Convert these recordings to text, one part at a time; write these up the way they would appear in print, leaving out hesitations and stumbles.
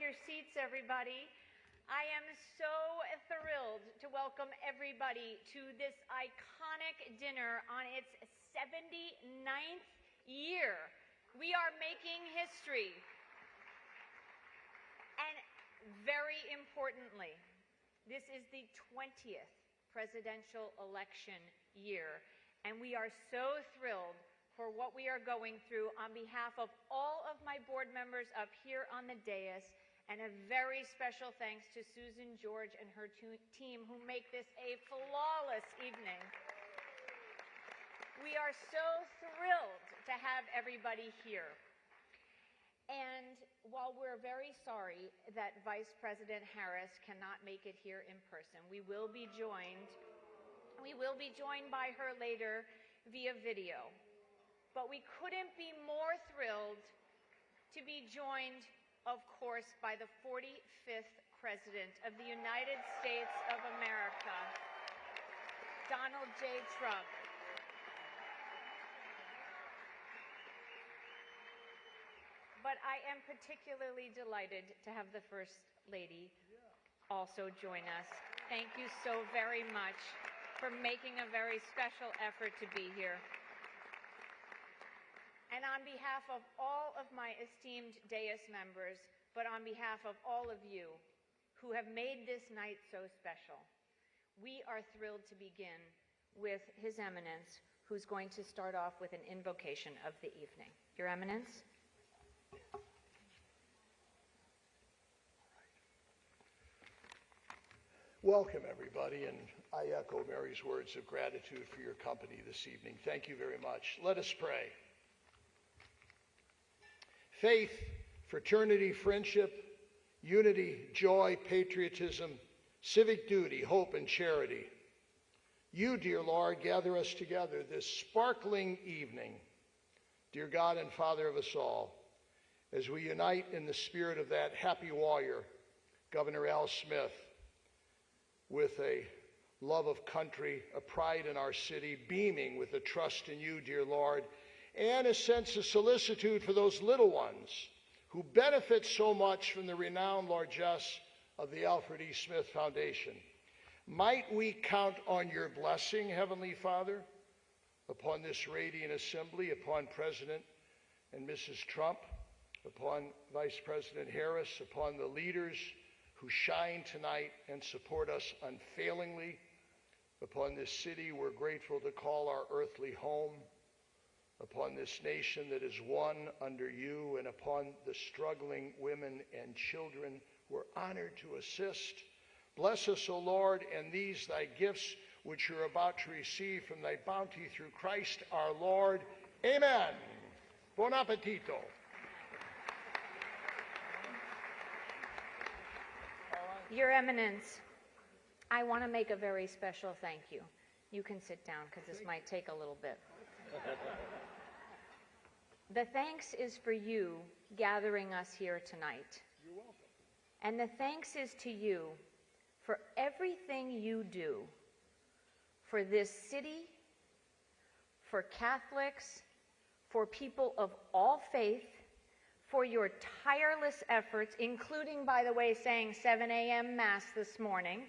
your seats, everybody. I am so thrilled to welcome everybody to this iconic dinner on its 79th year. We are making history. And very importantly, this is the 20th presidential election year, and we are so thrilled for what we are going through on behalf of all of my board members up here on the dais, and a very special thanks to Susan George and her team who make this a flawless evening. We are so thrilled to have everybody here. And while we're very sorry that Vice President Harris cannot make it here in person, we will be joined by her later via video. But we couldn't be more thrilled to be joined, of course, by the 45th President of the United States of America, Donald J. Trump. But I am particularly delighted to have the First Lady also join us. Thank you so very much for making a very special effort to be here. And on behalf of all of my esteemed dais members, but on behalf of all of you who have made this night so special, we are thrilled to begin with His Eminence, who's going to start off with an invocation of the evening. Your Eminence. Welcome, everybody, and I echo Mary's words of gratitude for your company this evening. Thank you very much. Let us pray. Faith, fraternity, friendship, unity, joy, patriotism, civic duty, hope, and charity. You, dear Lord, gather us together this sparkling evening, dear God and Father of us all, as we unite in the spirit of that happy warrior, Governor Al Smith, with a love of country, a pride in our city, beaming with a trust in you, dear Lord, and a sense of solicitude for those little ones who benefit so much from the renowned largesse of the Alfred E. Smith Foundation. Might we count on your blessing, Heavenly Father, upon this radiant assembly, upon President and Mrs. Trump, upon Vice President Harris, upon the leaders who shine tonight and support us unfailingly, upon this city we're grateful to call our earthly home, upon this nation that is one under you, and upon the struggling women and children we're honored to assist. Bless us, O Lord, and these thy gifts which you're about to receive from thy bounty through Christ our Lord. Amen. Buon appetito. Your Eminence, I want to make a very special thank you. You can sit down because this might take a little bit. The thanks is for you gathering us here tonight. You're welcome. And the thanks is to you for everything you do for this city, for Catholics, for people of all faith, for your tireless efforts, including, by the way, saying 7 a.m. Mass this morning,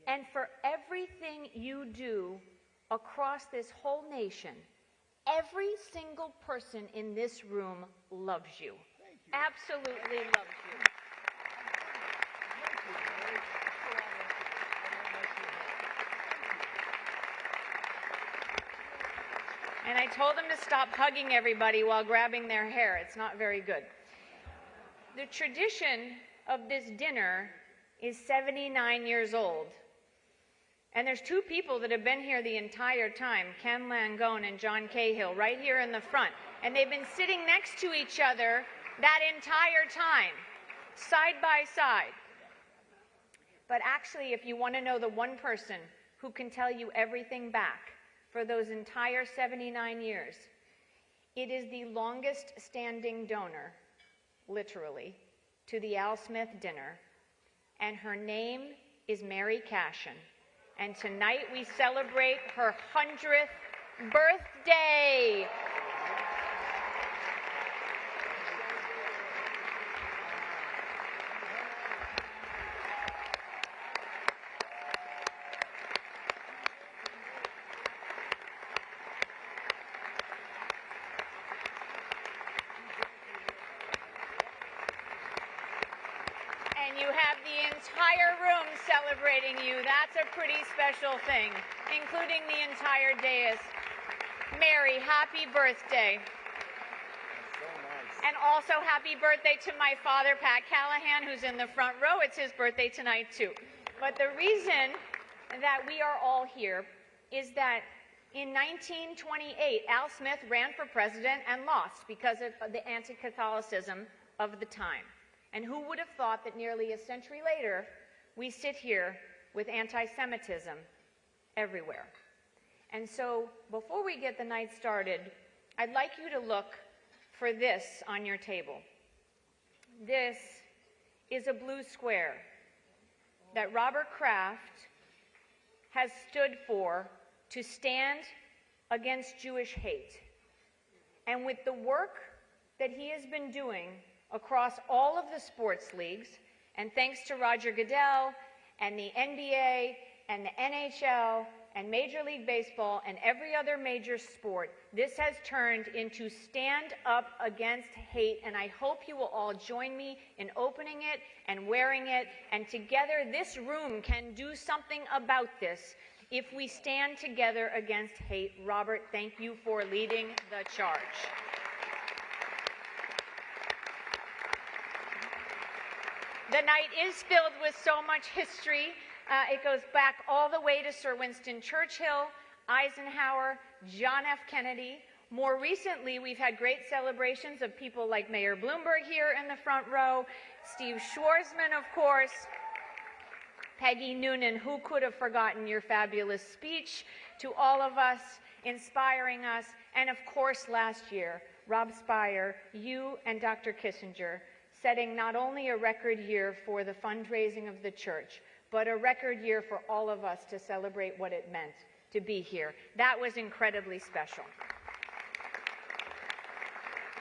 and for everything you do across this whole nation. Every single person in this room loves you. Absolutely loves you. And I told them to stop hugging everybody while grabbing their hair. It's not very good. The tradition of this dinner is 79 years old. And there's two people that have been here the entire time, Ken Langone and John Cahill, right here in the front. And they've been sitting next to each other that entire time, side by side. But actually, if you want to know the one person who can tell you everything back for those entire 79 years, it is the longest standing donor, literally, to the Al Smith dinner. And her name is Mary Cashin. And tonight we celebrate her 100th birthday. the entire room celebrating you. That's a pretty special thing, including the entire dais. Mary, happy birthday. So nice. And also happy birthday to my father, Pat Callahan, who's in the front row. It's his birthday tonight, too. But the reason that we are all here is that in 1928, Al Smith ran for president and lost because of the anti-Catholicism of the time. And who would have thought that nearly a century later, we sit here with anti-Semitism everywhere. And so before we get the night started, I'd like you to look for this on your table. This is a blue square that Robert Kraft has stood for to stand against Jewish hate. And with the work that he has been doing across all of the sports leagues, and thanks to Roger Goodell and the NBA and the NHL and Major League Baseball and every other major sport, this has turned into Stand Up Against Hate, and I hope you will all join me in opening it and wearing it, and together this room can do something about this if we stand together against hate. Robert, thank you for leading the charge. The night is filled with so much history. It goes back all the way to Sir Winston Churchill, Eisenhower, John F. Kennedy. More recently, we've had great celebrations of people like Mayor Bloomberg here in the front row, Steve Schwarzman, of course, Peggy Noonan, who could have forgotten your fabulous speech to all of us, inspiring us, and of course last year, Rob Spire, you and Dr. Kissinger, setting not only a record year for the fundraising of the church, but a record year for all of us to celebrate what it meant to be here. That was incredibly special.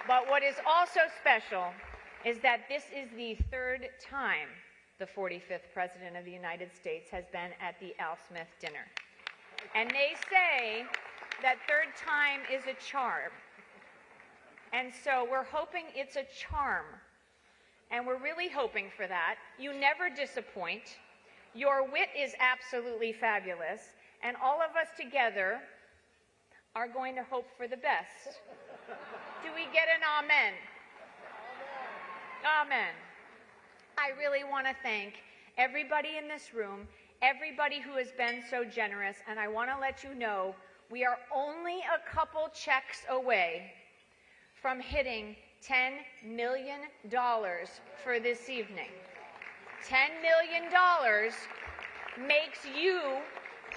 But what is also special is that this is the third time the 45th President of the United States has been at the Al Smith dinner. And they say that third time is a charm. And so we're hoping it's a charm. And we're really hoping for that. You never disappoint. Your wit is absolutely fabulous. And all of us together are going to hope for the best. Do we get an amen? Amen. I really want to thank everybody in this room, everybody who has been so generous, and I want to let you know we are only a couple checks away from hitting $10 million for this evening. $10 million makes you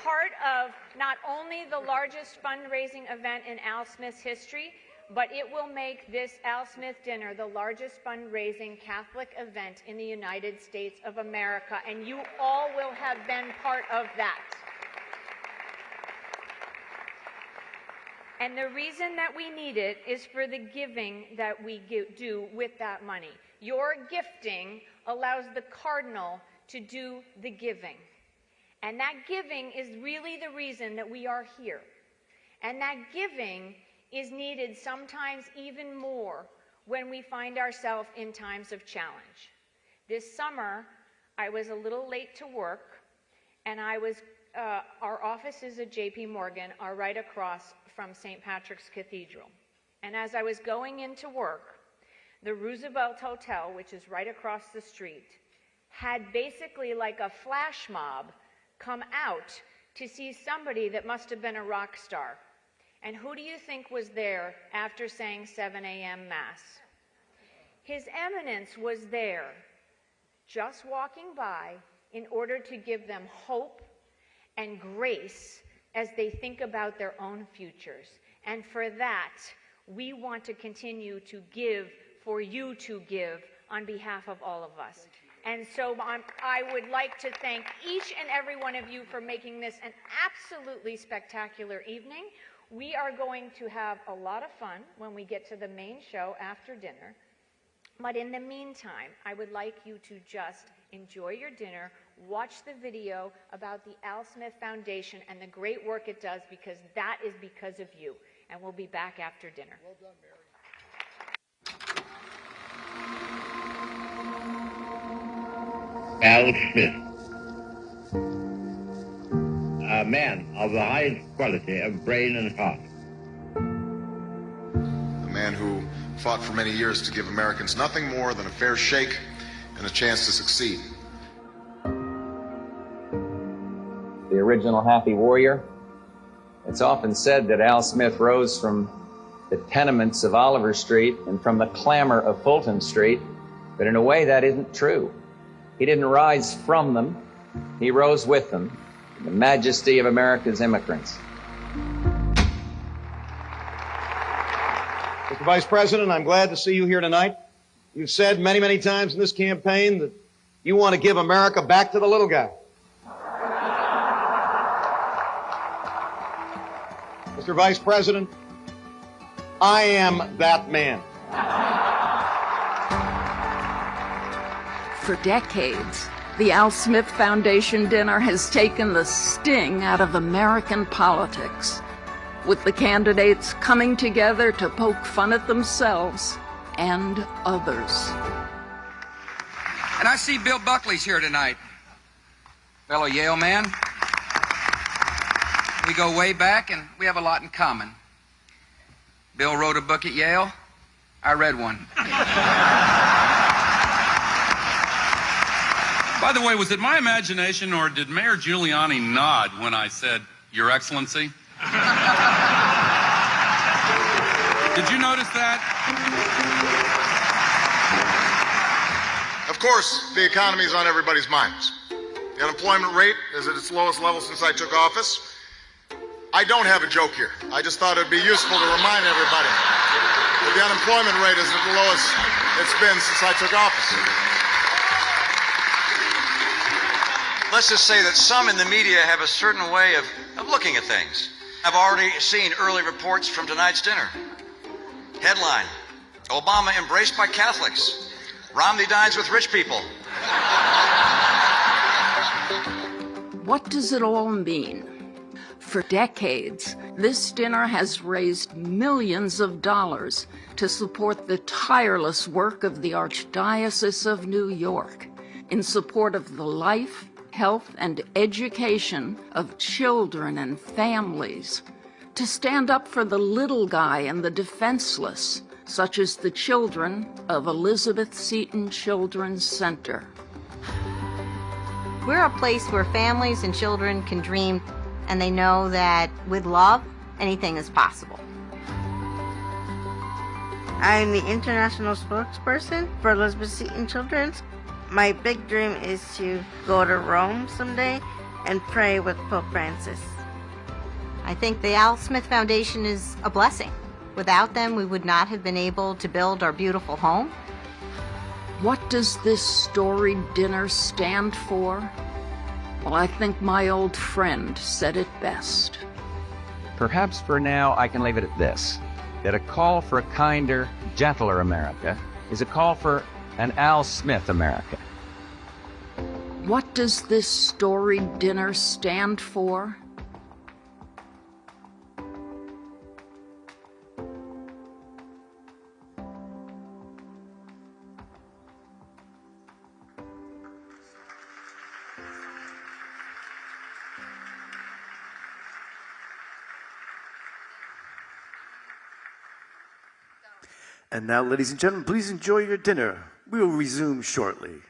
part of not only the largest fundraising event in Al Smith's history, but it will make this Al Smith dinner the largest fundraising Catholic event in the United States of America, and you all will have been part of that. And the reason that we need it is for the giving that we do with that money. Your gifting allows the cardinal to do the giving. And that giving is really the reason that we are here. And that giving is needed sometimes even more when we find ourselves in times of challenge. This summer, I was a little late to work, and our offices at J.P. Morgan are right across from St. Patrick's Cathedral. And as I was going into work, the Roosevelt Hotel, which is right across the street, had basically like a flash mob come out to see somebody that must have been a rock star. And who do you think was there after saying 7 a.m. Mass? His Eminence was there, just walking by in order to give them hope and grace as they think about their own futures. And for that, we want to continue to give for you to give on behalf of all of us. And so I would like to thank each and every one of you for making this an absolutely spectacular evening. We are going to have a lot of fun when we get to the main show after dinner. But in the meantime, I would like you to just enjoy your dinner, watch the video about the Al Smith Foundation and the great work it does, because that is because of you. And we'll be back after dinner. Well done, Mary. Al Smith, a man of the highest quality of brain and heart. A man who fought for many years to give Americans nothing more than a fair shake and a chance to succeed. The original happy warrior. It's often said that Al Smith rose from the tenements of Oliver Street and from the clamor of Fulton Street, but in a way that isn't true. He didn't rise from them, he rose with them, in the majesty of America's immigrants. Mr. Vice President, I'm glad to see you here tonight. You've said many, many times in this campaign that you want to give America back to the little guy. Mr. Vice President, I am that man. For decades, the Al Smith Foundation dinner has taken the sting out of American politics, with the candidates coming together to poke fun at themselves and others. And I see Bill Buckley's here tonight, fellow Yale man. We go way back, and we have a lot in common. Bill wrote a book at Yale. I read one. By the way, was it my imagination, or did Mayor Giuliani nod when I said, Your Excellency? Did you notice that? Of course, the economy is on everybody's minds. The unemployment rate is at its lowest level since I took office. I don't have a joke here. I just thought it would be useful to remind everybody that the unemployment rate is at the lowest it's been since I took office. Let's just say that some in the media have a certain way of looking at things. I've already seen early reports from tonight's dinner. Headline: Obama embraced by Catholics. Romney dines with rich people. What does it all mean? For decades, this dinner has raised millions of dollars to support the tireless work of the Archdiocese of New York in support of the life, health, and education of children and families, to stand up for the little guy and the defenseless, such as the children of Elizabeth Seton Children's Center. We're a place where families and children can dream, and they know that with love, anything is possible. I'm the international spokesperson for Elizabeth Seton Children's. My big dream is to go to Rome someday and pray with Pope Francis. I think the Al Smith Foundation is a blessing. Without them, we would not have been able to build our beautiful home. What does this storied dinner stand for? Well, I think my old friend said it best. Perhaps for now I can leave it at this, that a call for a kinder, gentler America is a call for an Al Smith America. What does this storied dinner stand for? And now, ladies and gentlemen, please enjoy your dinner. We will resume shortly.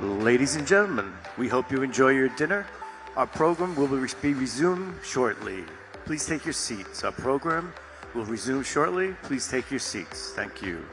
Ladies and gentlemen, we hope you enjoy your dinner. Our program will be resumed shortly. Please take your seats. Our program will resume shortly. Please take your seats. Thank you.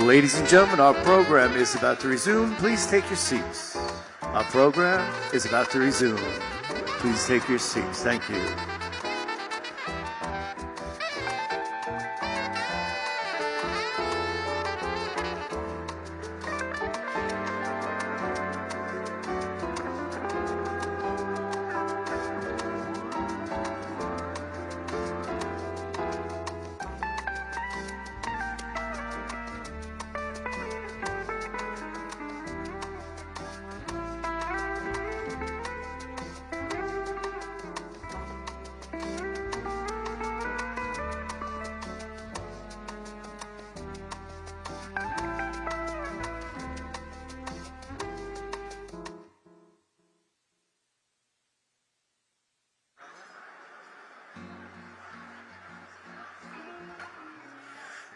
Ladies and gentlemen, our program is about to resume. Please take your seats. Our program is about to resume. Please take your seats. Thank you.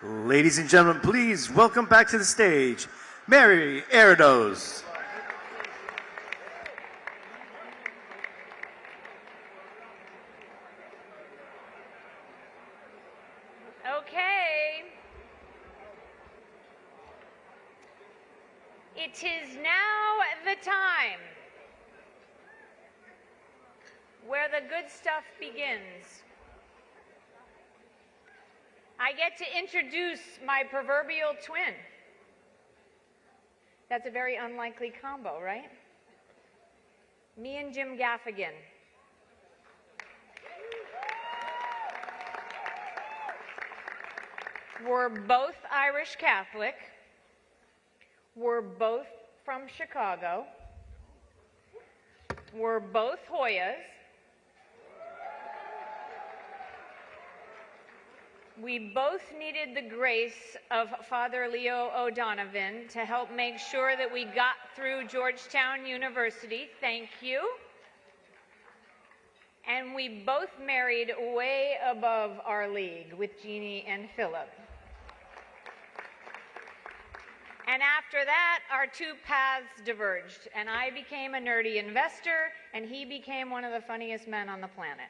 Ladies and gentlemen, please welcome back to the stage, Mary Erdos. Okay. It is now the time where the good stuff begins. I get to introduce my proverbial twin. That's a very unlikely combo, right? Me and Jim Gaffigan. We're both Irish Catholic. We're both from Chicago. We're both Hoyas. We both needed the grace of Father Leo O'Donovan to help make sure that we got through Georgetown University. Thank you. And we both married way above our league with Jeannie and Philip. And after that, our two paths diverged, and I became a nerdy investor, and he became one of the funniest men on the planet.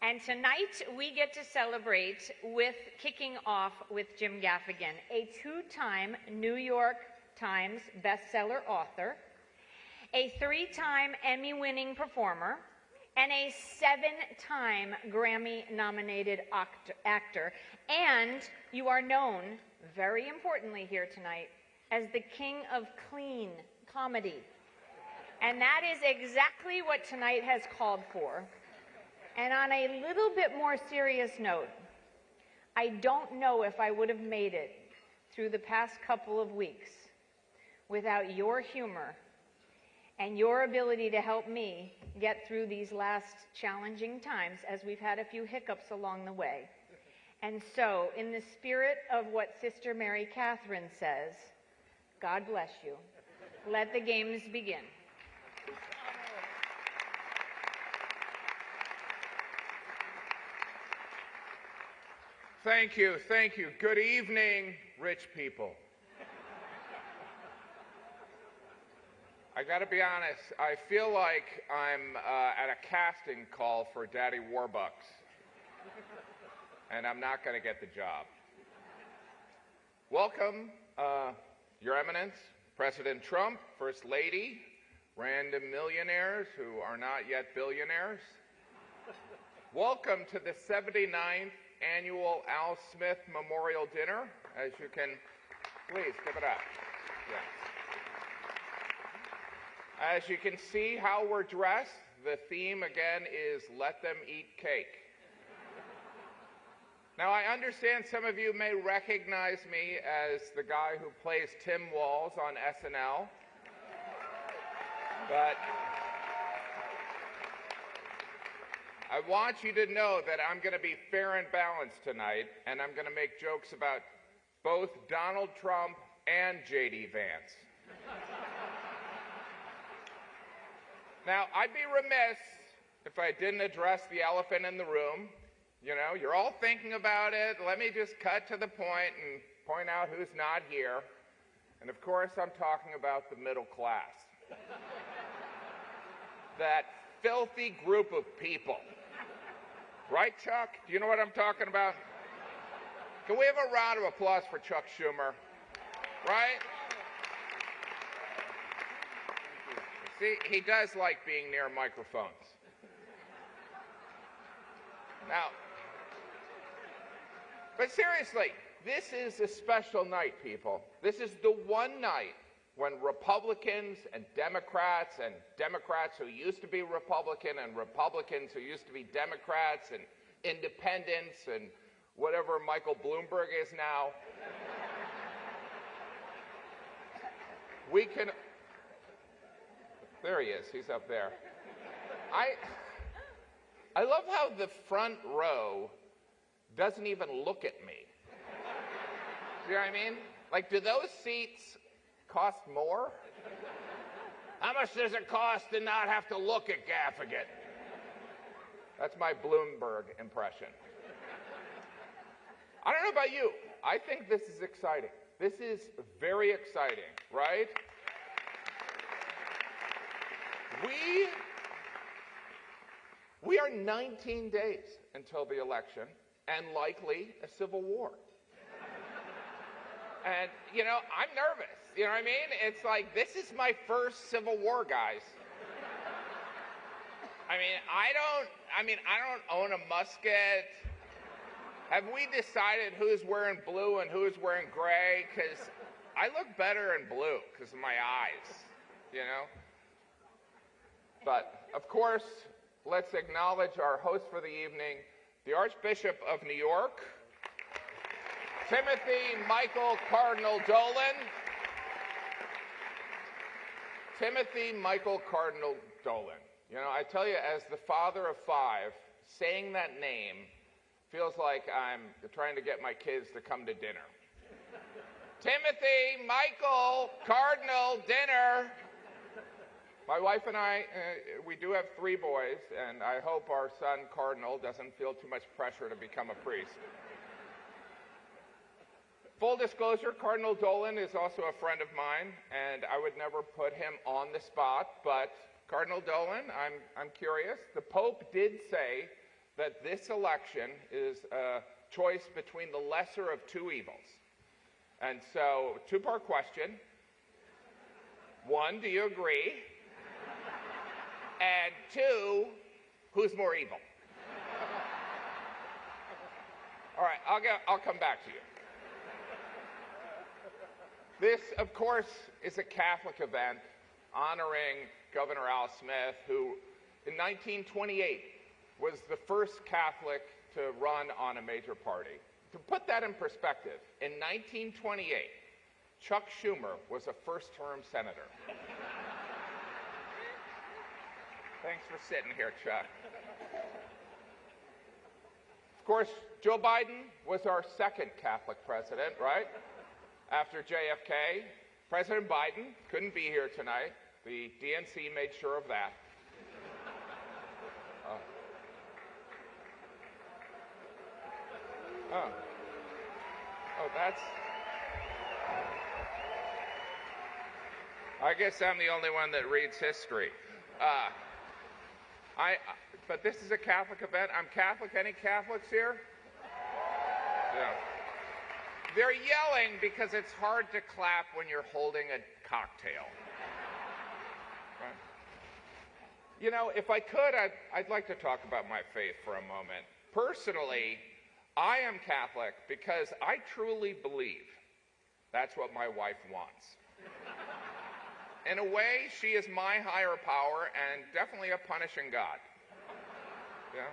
And tonight, we get to celebrate with kicking off with Jim Gaffigan, a two-time New York Times bestseller author, a three-time Emmy-winning performer, and a seven-time Grammy-nominated actor. And you are known, very importantly here tonight, as the king of clean comedy. And that is exactly what tonight has called for. And on a little bit more serious note, I don't know if I would have made it through the past couple of weeks without your humor and your ability to help me get through these last challenging times, as we've had a few hiccups along the way. And so, in the spirit of what Sister Mary Catherine says, God bless you. Let the games begin. Thank you, thank you. Good evening, rich people. I gotta be honest, I feel like I'm at a casting call for Daddy Warbucks, and I'm not gonna get the job. Welcome, Your Eminence, President Trump, First Lady, random millionaires who are not yet billionaires. Welcome to the 79th Annual Al Smith Memorial Dinner. As you can, please give it up. Yes. As you can see how we're dressed, the theme again is let them eat cake. Now I understand some of you may recognize me as the guy who plays Tim Walz on SNL, but I want you to know that I'm going to be fair and balanced tonight, and I'm going to make jokes about both Donald Trump and J.D. Vance. Now, I'd be remiss if I didn't address the elephant in the room. You know, you're all thinking about it. Let me just cut to the point and point out who's not here. And of course, I'm talking about the middle class. That filthy group of people. Right, Chuck? Do you know what I'm talking about? Can we have a round of applause for Chuck Schumer? Right? See, he does like being near microphones. Now, but seriously, this is a special night, people. This is the one night when Republicans and Democrats who used to be Republican and Republicans who used to be Democrats and independents and whatever Michael Bloomberg is now, we can, there he is, he's up there. I love how the front row doesn't even look at me. You know what I mean? Like, do those seats cost more? How much does it cost to not have to look at Gaffigan? That's my Bloomberg impression. I don't know about you. I think this is exciting. This is very exciting, right? We are 19 days until the election and likely a civil war. And, you know, I'm nervous. You know what I mean? It's like, this is my first civil war, guys. I don't own a musket. Have we decided who's wearing blue and who's wearing gray? Because I look better in blue because of my eyes, you know? But, of course, let's acknowledge our host for the evening, the Archbishop of New York, Timothy Michael Cardinal Dolan. Timothy Michael Cardinal Dolan. You know, I tell you, as the father of 5, saying that name feels like I'm trying to get my kids to come to dinner. Timothy Michael Cardinal dinner. My wife and I, we do have 3 boys, and I hope our son Cardinal doesn't feel too much pressure to become a priest. Full disclosure, Cardinal Dolan is also a friend of mine, and I would never put him on the spot, but Cardinal Dolan, I'm curious. The Pope did say that this election is a choice between the lesser of 2 evils. And so, 2-part question. 1, do you agree? And 2, who's more evil? All right, I'll come back to you. This, of course, is a Catholic event honoring Governor Al Smith, who in 1928 was the first Catholic to run on a major party. To put that in perspective, in 1928, Chuck Schumer was a first-term senator. Thanks for sitting here, Chuck. Of course, Joe Biden was our second Catholic president, right? After JFK. President Biden couldn't be here tonight. The DNC made sure of that. That's... I guess I'm the only one that reads history. But this is a Catholic event. I'm Catholic. Any Catholics here? Yeah. They're yelling because it's hard to clap when you're holding a cocktail. Right? You know, if I could, I'd like to talk about my faith for a moment. Personally, I am Catholic because I truly believe that's what my wife wants. In a way, she is my higher power and definitely a punishing God. Yeah.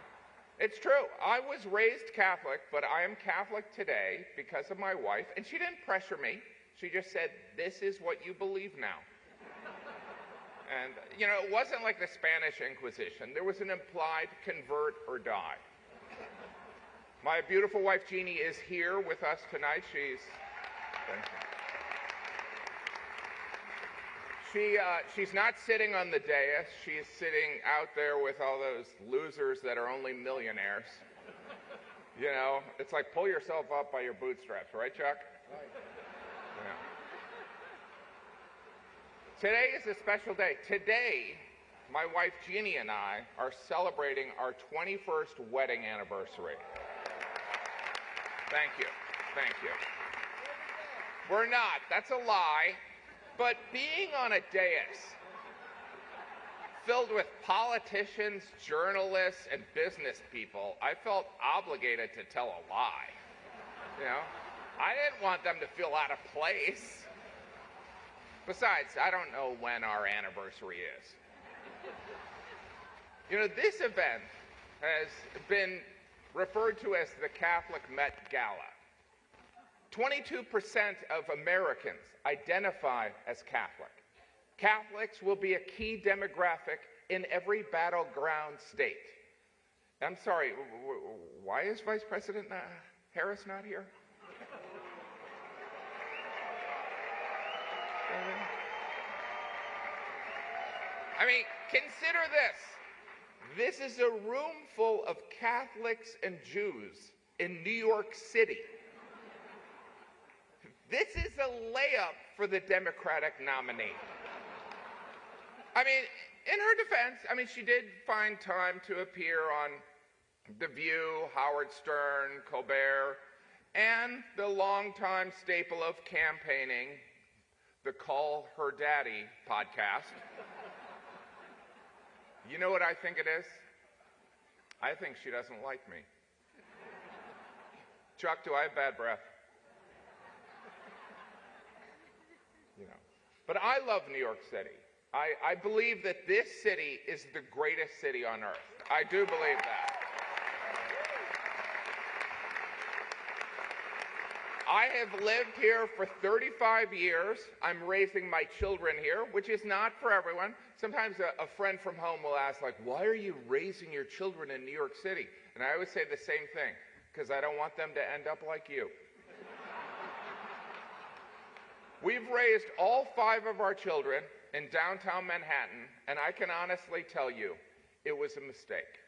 It's true. I was raised Catholic, but I am Catholic today because of my wife, and she didn't pressure me. She just said, this is what you believe now. And, you know, it wasn't like the Spanish Inquisition. There was an implied convert or die. My beautiful wife, Jeannie, is here with us tonight. She's not sitting on the dais. She's sitting out there with all those losers that are only millionaires. You know, it's like pull yourself up by your bootstraps, right, Chuck? Right. Yeah. Today is a special day. Today, my wife Jeannie and I are celebrating our 21st wedding anniversary. Thank you. Thank you. We're not. That's a lie. But being on a dais filled with politicians, journalists, and business people, I felt obligated to tell a lie. You know? I didn't want them to feel out of place. Besides, I don't know when our anniversary is. You know, this event has been referred to as the Catholic Met Gala. 22% of Americans identify as Catholic. Catholics will be a key demographic in every battleground state. I'm sorry, why is Vice President Harris not here? I mean, consider this. This is a room full of Catholics and Jews in New York City. This is a layup for the Democratic nominee. I mean, in her defense, I mean, she did find time to appear on The View, Howard Stern, Colbert, and the longtime staple of campaigning, the Call Her Daddy podcast. You know what I think it is? I think she doesn't like me. Chuck, do I have bad breath? You know. But I love New York City. I believe that this city is the greatest city on earth. I do believe that. I have lived here for 35 years. I'm raising my children here, which is not for everyone. Sometimes a friend from home will ask, like, why are you raising your children in New York City? And I always say the same thing, because I don't want them to end up like you. We've raised all 5 of our children in downtown Manhattan, and I can honestly tell you, it was a mistake.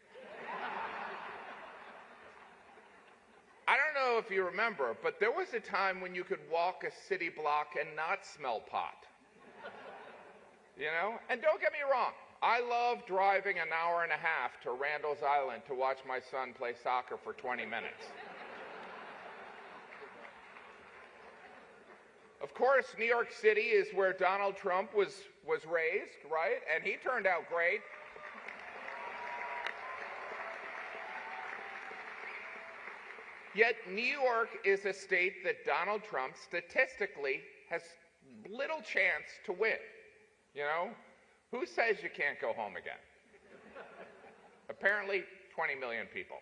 I don't know if you remember, but there was a time when you could walk a city block and not smell pot. You know? And don't get me wrong, I love driving an hour and a half to Randall's Island to watch my son play soccer for 20 minutes. Of course, New York City is where Donald Trump was raised, right? And he turned out great. Yet New York is a state that Donald Trump statistically has little chance to win. You know? Who says you can't go home again? Apparently 20 million people.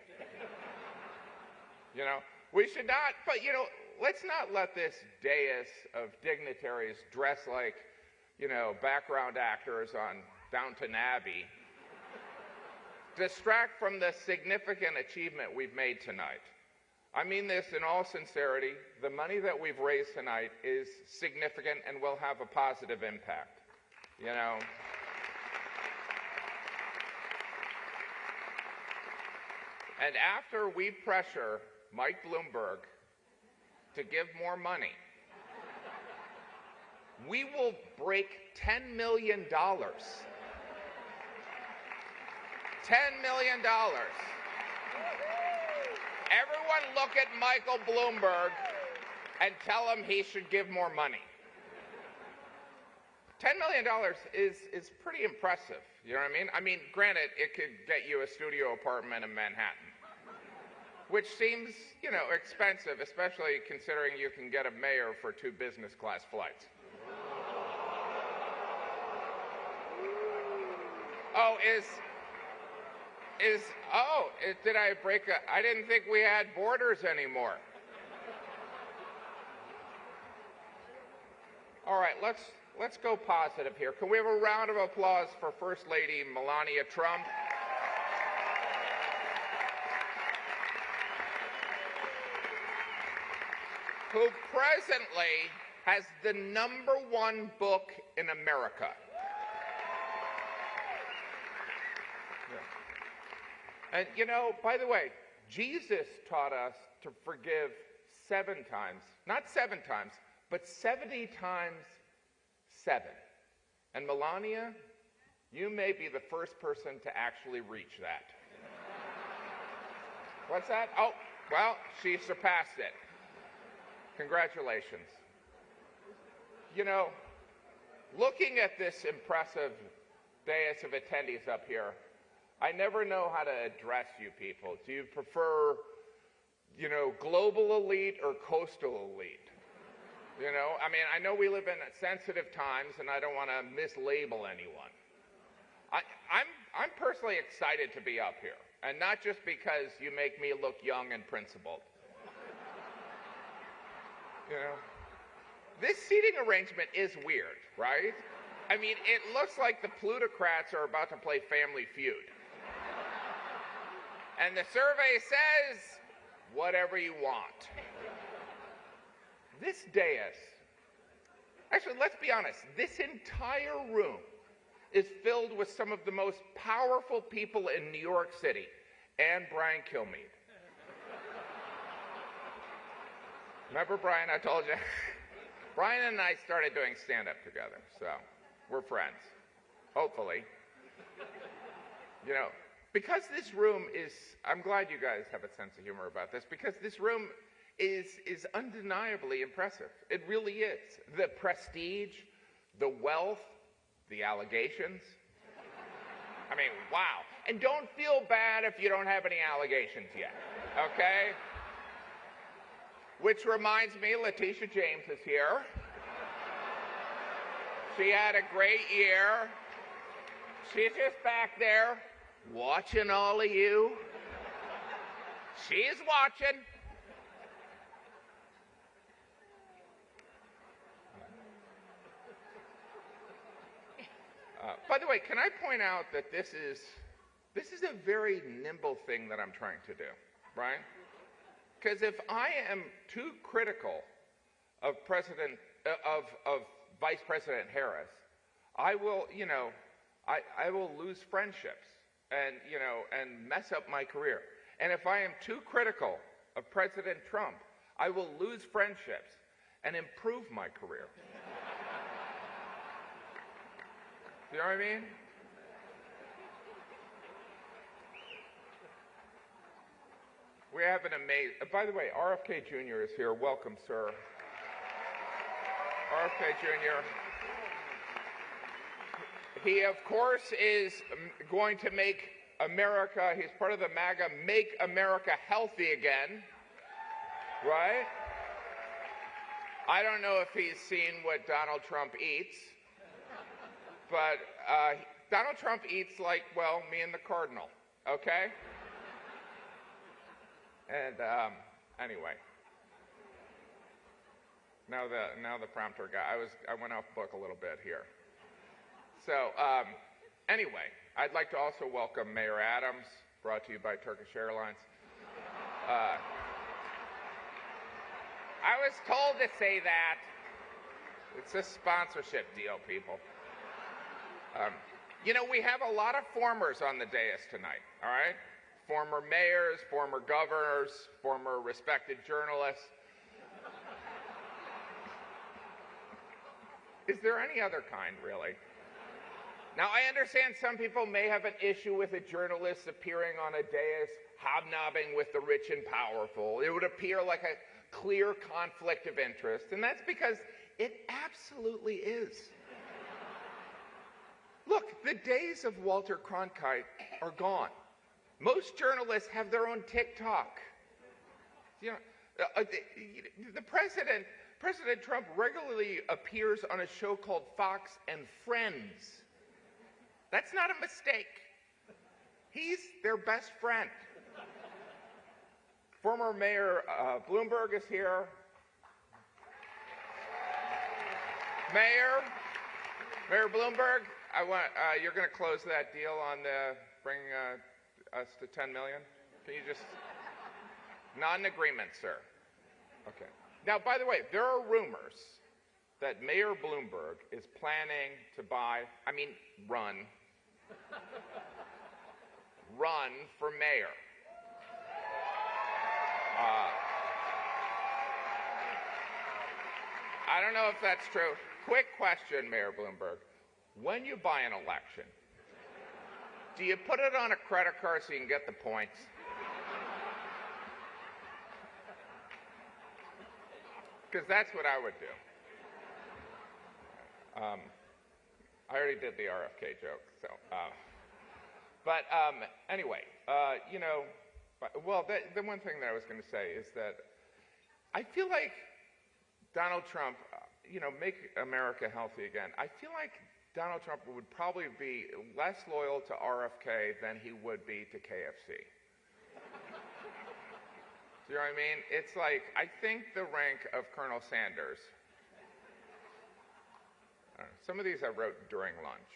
You know? We should not, but you know, let's not let this dais of dignitaries dress like, you know, background actors on Downton Abbey distract from the significant achievement we've made tonight. I mean this in all sincerity. The money that we've raised tonight is significant and will have a positive impact, you know. And after we pressure Mike Bloomberg to give more money, we will break $10 million. $10 million. Everyone look at Michael Bloomberg and tell him he should give more money. $10 million is pretty impressive, you know what I mean? I mean, granted, it could get you a studio apartment in Manhattan, which seems, you know, expensive, especially considering you can get a mayor for 2 business class flights. Oh, did I break I didn't think we had borders anymore. All right, let's go positive here. Can we have a round of applause for First Lady Melania Trump? Who presently has the #1 book in America. And you know, by the way, Jesus taught us to forgive 7 times. Not 7 times, but 70 times 7. And Melania, you may be the first person to actually reach that. What's that? Oh, well, she surpassed it. Congratulations. You know, looking at this impressive dais of attendees up here, I never know how to address you people. Do you prefer, you know, global elite or coastal elite? You know, I mean, I know we live in sensitive times, and I don't want to mislabel anyone. I'm personally excited to be up here, and not just because you make me look young and principled. You know, this seating arrangement is weird, right? I mean, it looks like the plutocrats are about to play Family Feud. And the survey says, whatever you want. This dais, actually, let's be honest, this entire room is filled with some of the most powerful people in New York City, and Brian Kilmeade. Remember, Brian, I told you? Brian and I started doing stand-up together, so we're friends, hopefully. You know, because this room is, I'm glad you guys have a sense of humor about this, because this room is undeniably impressive. It really is. The prestige, the wealth, the allegations. I mean, wow. And don't feel bad if you don't have any allegations yet, okay? Which reminds me, Letitia James is here. She had a great year. She's just back there watching all of you. She's watching. By the way, can I point out that this is a very nimble thing that I'm trying to do, right? Because if I am too critical of Vice President Harris, I will, you know, I will lose friendships and, you know, and mess up my career. And if I am too critical of President Trump, I will lose friendships and improve my career. You know what I mean? We have an amazing, by the way, RFK Jr. is here. Welcome, sir. RFK Jr. He, of course, is going to make America, he's part of the MAGA, Make America Healthy Again, right? I don't know if he's seen what Donald Trump eats, but Donald Trump eats like, well, me and the Cardinal, okay? And anyway, now the prompter guy. I went off book a little bit here. So anyway, I'd like to also welcome Mayor Adams, brought to you by Turkish Airlines. I was told to say that. It's a sponsorship deal, people. You know, we have a lot of formers on the dais tonight, all right? Former mayors, former governors, former respected journalists. Is there any other kind, really? Now, I understand some people may have an issue with a journalist appearing on a dais, hobnobbing with the rich and powerful. It would appear like a clear conflict of interest, and that's because it absolutely is. Look, the days of Walter Cronkite are gone. Most journalists have their own TikTok. You know, the President Trump regularly appears on a show called Fox and Friends. That's not a mistake. He's their best friend. Former Mayor Bloomberg is here. Mayor Bloomberg, you're going to close that deal on bringing us to 10 million? Can you just, not an agreement, sir. Okay. Now, by the way, there are rumors that Mayor Bloomberg is planning to run for mayor. I don't know if that's true. Quick question, Mayor Bloomberg. When you buy an election, do you put it on a credit card so you can get the points? Because that's what I would do. I already did the RFK joke, so. Anyway, you know, well, the one thing that I was going to say is that I feel like Donald Trump, you know, Make America Healthy Again. I feel like Donald Trump would probably be less loyal to RFK than he would be to KFC. Do you know what I mean? It's like, I think the rank of Colonel Sanders. I don't know, some of these I wrote during lunch.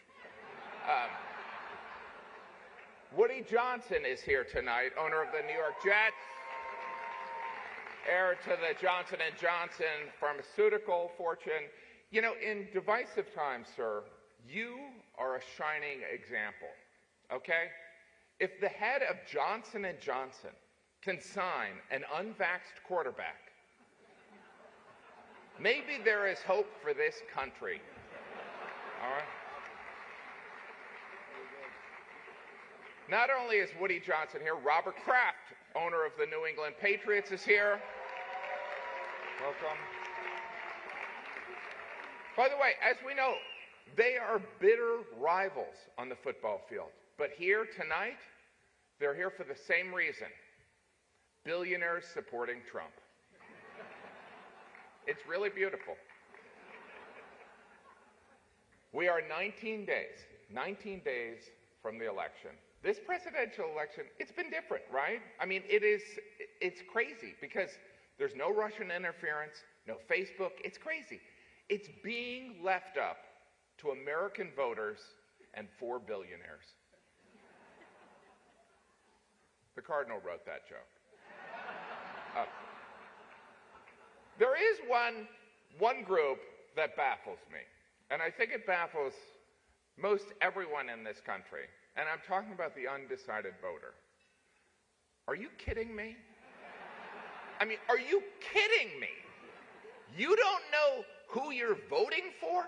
Woody Johnson is here tonight, owner of the New York Jets, heir to the Johnson & Johnson pharmaceutical fortune. You know, in divisive times, sir, you are a shining example, okay? If the head of Johnson & Johnson can sign an unvaxxed quarterback, Maybe there is hope for this country. All right? Not only is Woody Johnson here, Robert Kraft, owner of the New England Patriots, is here. Welcome. By the way, as we know, they are bitter rivals on the football field. But here tonight, they're here for the same reason. Billionaires supporting Trump. It's really beautiful. We are 19 days from the election. This presidential election, it's been different, right? I mean, it's crazy because there's no Russian interference, no Facebook. It's crazy. It's being left up to American voters and 4 billionaires. The Cardinal wrote that joke. There is one group that baffles me, and I think it baffles most everyone in this country, and I'm talking about the undecided voter. Are you kidding me? I mean, are you kidding me? You don't know who you're voting for?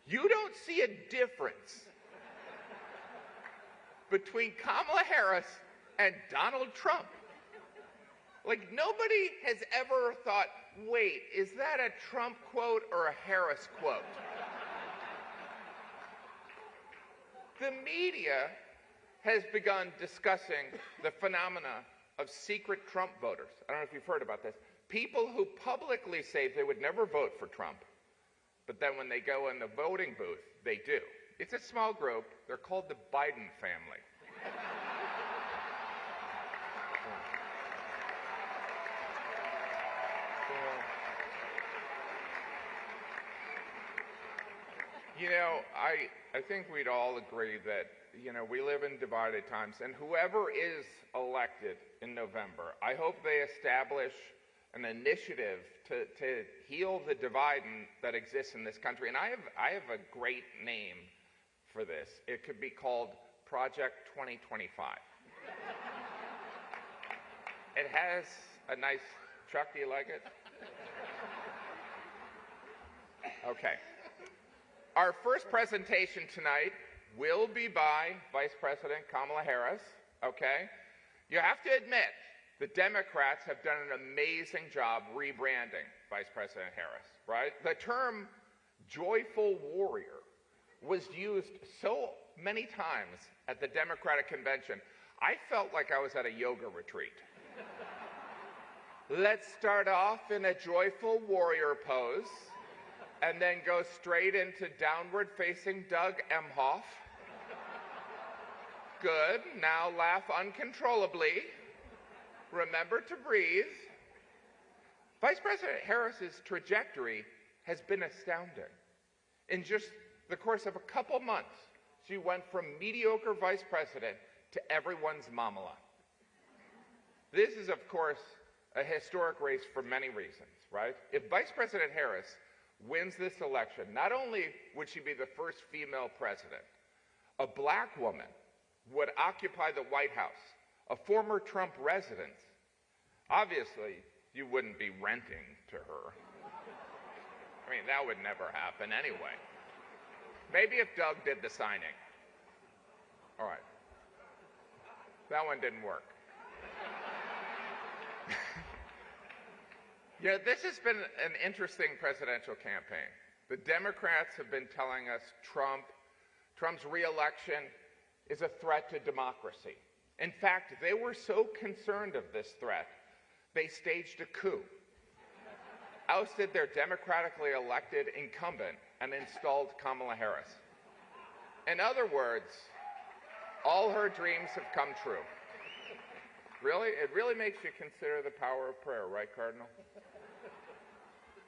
You don't see a difference between Kamala Harris and Donald Trump. Like, nobody has ever thought, wait, is that a Trump quote or a Harris quote? The media has begun discussing the phenomena of secret Trump voters. I don't know if you've heard about this. People who publicly say they would never vote for Trump, but then when they go in the voting booth, they do. It's a small group. They're called the Biden family. You know, I think we'd all agree that, you know, we live in divided times, and whoever is elected in November, I hope they establish an initiative to heal the divide that exists in this country. And I have a great name for this. It could be called Project 2025. It has a nice, Chuck, do you like it? Okay. Our first presentation tonight will be by Vice President Kamala Harris, okay? You have to admit, the Democrats have done an amazing job rebranding Vice President Harris, right? The term joyful warrior was used so many times at the Democratic convention, I felt like I was at a yoga retreat. Let's start off in a joyful warrior pose, and then go straight into downward facing Doug Emhoff. Good, now laugh uncontrollably. Remember to breathe. Vice President Harris's trajectory has been astounding. In just the course of a couple months, she went from mediocre vice president to everyone's Kamala. This is, of course, a historic race for many reasons, right? If Vice President Harris wins this election, not only would she be the first female president, a black woman would occupy the White House, a former Trump resident. Obviously, you wouldn't be renting to her. I mean, that would never happen anyway. Maybe if Doug did the signing. All right. That one didn't work. You know, this has been an interesting presidential campaign. The Democrats have been telling us Trump's re-election is a threat to democracy. In fact, they were so concerned of this threat, they staged a coup, ousted their democratically elected incumbent, and installed Kamala Harris. In other words, all her dreams have come true. Really? It really makes you consider the power of prayer, right, Cardinal?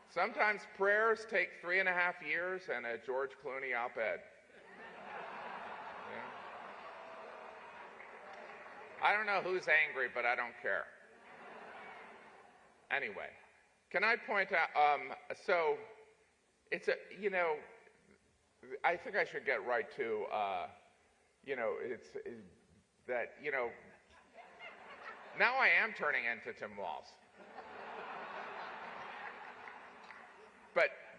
Sometimes prayers take 3.5 years and a George Clooney op-ed. Yeah. I don't know who's angry, but I don't care. Anyway, can I point out, so it's a, you know, I think I should get right to, you know, it's that, you know, now I am turning into Tim Walz.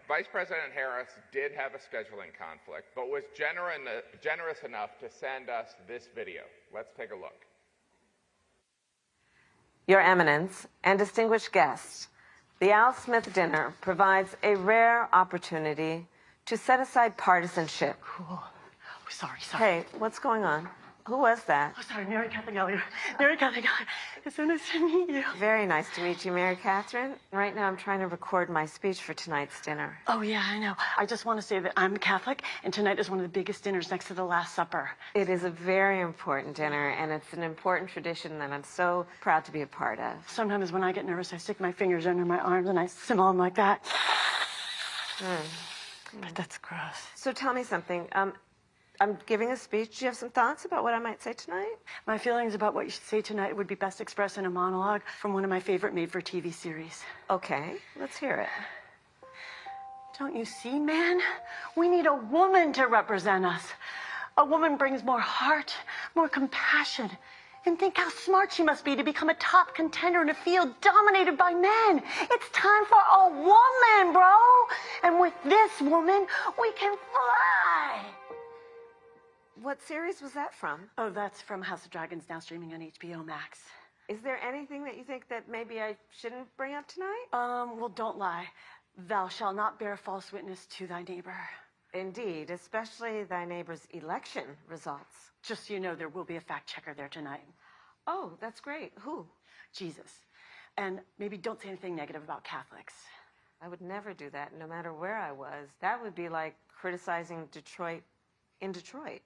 Vice President Harris did have a scheduling conflict, but was generous enough to send us this video. Let's take a look. Your Eminence and distinguished guests, the Al Smith dinner provides a rare opportunity to set aside partisanship. Cool. Oh, sorry. Hey, what's going on? Who was that? Oh, sorry, Mary Catherine Elliott. Mary Catherine Elliott. It's so nice to meet you. Very nice to meet you, Mary Catherine. Right now I'm trying to record my speech for tonight's dinner. Oh, yeah, I know. I just want to say that I'm Catholic, and tonight is one of the biggest dinners next to the Last Supper. It is a very important dinner, and it's an important tradition that I'm so proud to be a part of. Sometimes when I get nervous, I stick my fingers under my arms and I simmer them like that. But that's gross. So tell me something. I'm giving a speech. Do you have some thoughts about what I might say tonight? My feelings about what you should say tonight would be best expressed in a monologue from one of my favorite made-for-TV series. Okay, let's hear it. Don't you see, man? We need a woman to represent us. A woman brings more heart, more compassion. And think how smart she must be to become a top contender in a field dominated by men. It's time for a woman, bro. And with this woman, we can fly. What series was that from? Oh, that's from House of Dragons, now streaming on HBO Max. Is there anything that you think that maybe I shouldn't bring up tonight? Well, don't lie. Thou shalt not bear false witness to thy neighbor. Indeed, especially thy neighbor's election results. Just so you know, there will be a fact checker there tonight. Oh, that's great. Who? Jesus. And maybe don't say anything negative about Catholics. I would never do that, no matter where I was. That would be like criticizing Detroit in Detroit.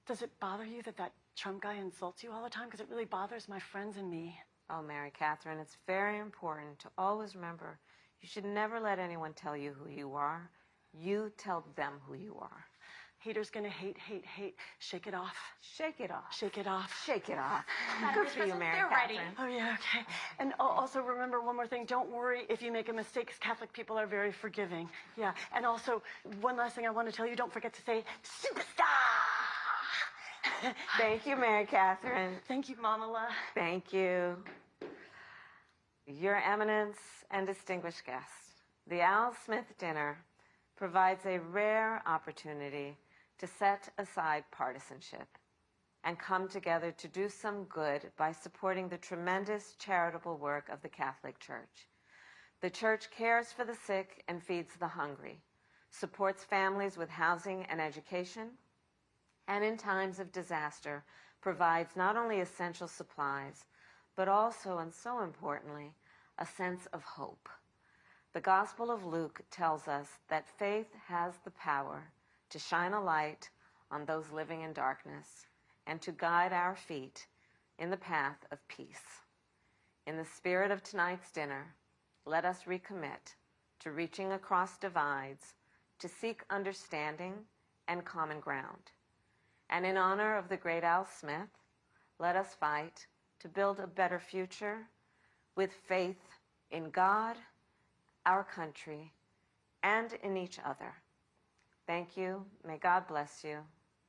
Does it bother you that that Trump guy insults you all the time? Because it really bothers my friends and me. Oh, Mary Catherine, it's very important to always remember you should never let anyone tell you who you are. You tell them who you are. Haters gonna hate. Shake it off. Shake it off. Shake it off. Shake it off. Madam Good for you, President, Mary they're Catherine. ready. Oh, yeah, okay. And also remember one more thing. Don't worry if you make a mistake, because Catholic people are very forgiving. Yeah, and also one last thing I want to tell you. Don't forget to say, superstar! Thank you, Mary Catherine. Thank you, Kamala. Thank you. Your Eminence and distinguished guests, the Al Smith dinner provides a rare opportunity to set aside partisanship and come together to do some good by supporting the tremendous charitable work of the Catholic Church. The Church cares for the sick and feeds the hungry, supports families with housing and education, and in times of disaster provides not only essential supplies, but also, and so importantly, a sense of hope. The Gospel of Luke tells us that faith has the power to shine a light on those living in darkness and to guide our feet in the path of peace. In the spirit of tonight's dinner, let us recommit to reaching across divides to seek understanding and common ground. And in honor of the great Al Smith, let us fight to build a better future with faith in God, our country, and in each other. Thank you. May God bless you,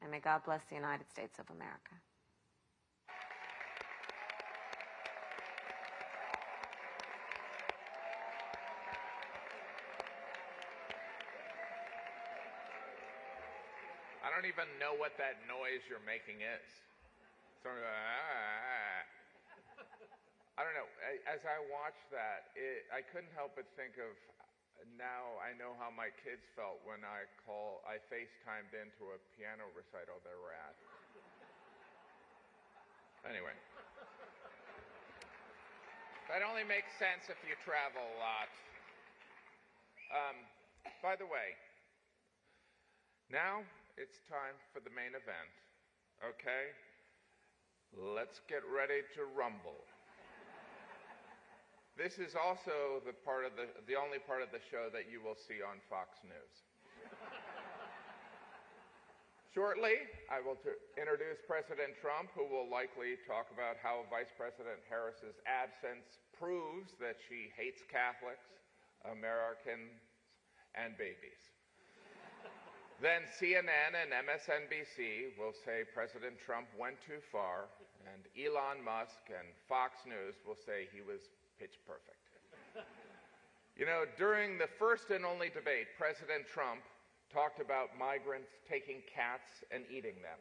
and may God bless the United States of America. I don't even know what that noise you're making is. Sort of, I don't know. As I watched that, I couldn't help but think of, now I know how my kids felt when I FaceTimed into a piano recital they were at. Anyway. That only makes sense if you travel a lot. By the way, now it's time for the main event, okay? Let's get ready to rumble. This is also the only part of the show that you will see on Fox News. Shortly, I will introduce President Trump, who will likely talk about how Vice President Harris's absence proves that she hates Catholics, Americans, and babies. Then CNN and MSNBC will say President Trump went too far, and Elon Musk and Fox News will say he was pitch perfect. You know, during the first and only debate, President Trump talked about migrants taking cats and eating them.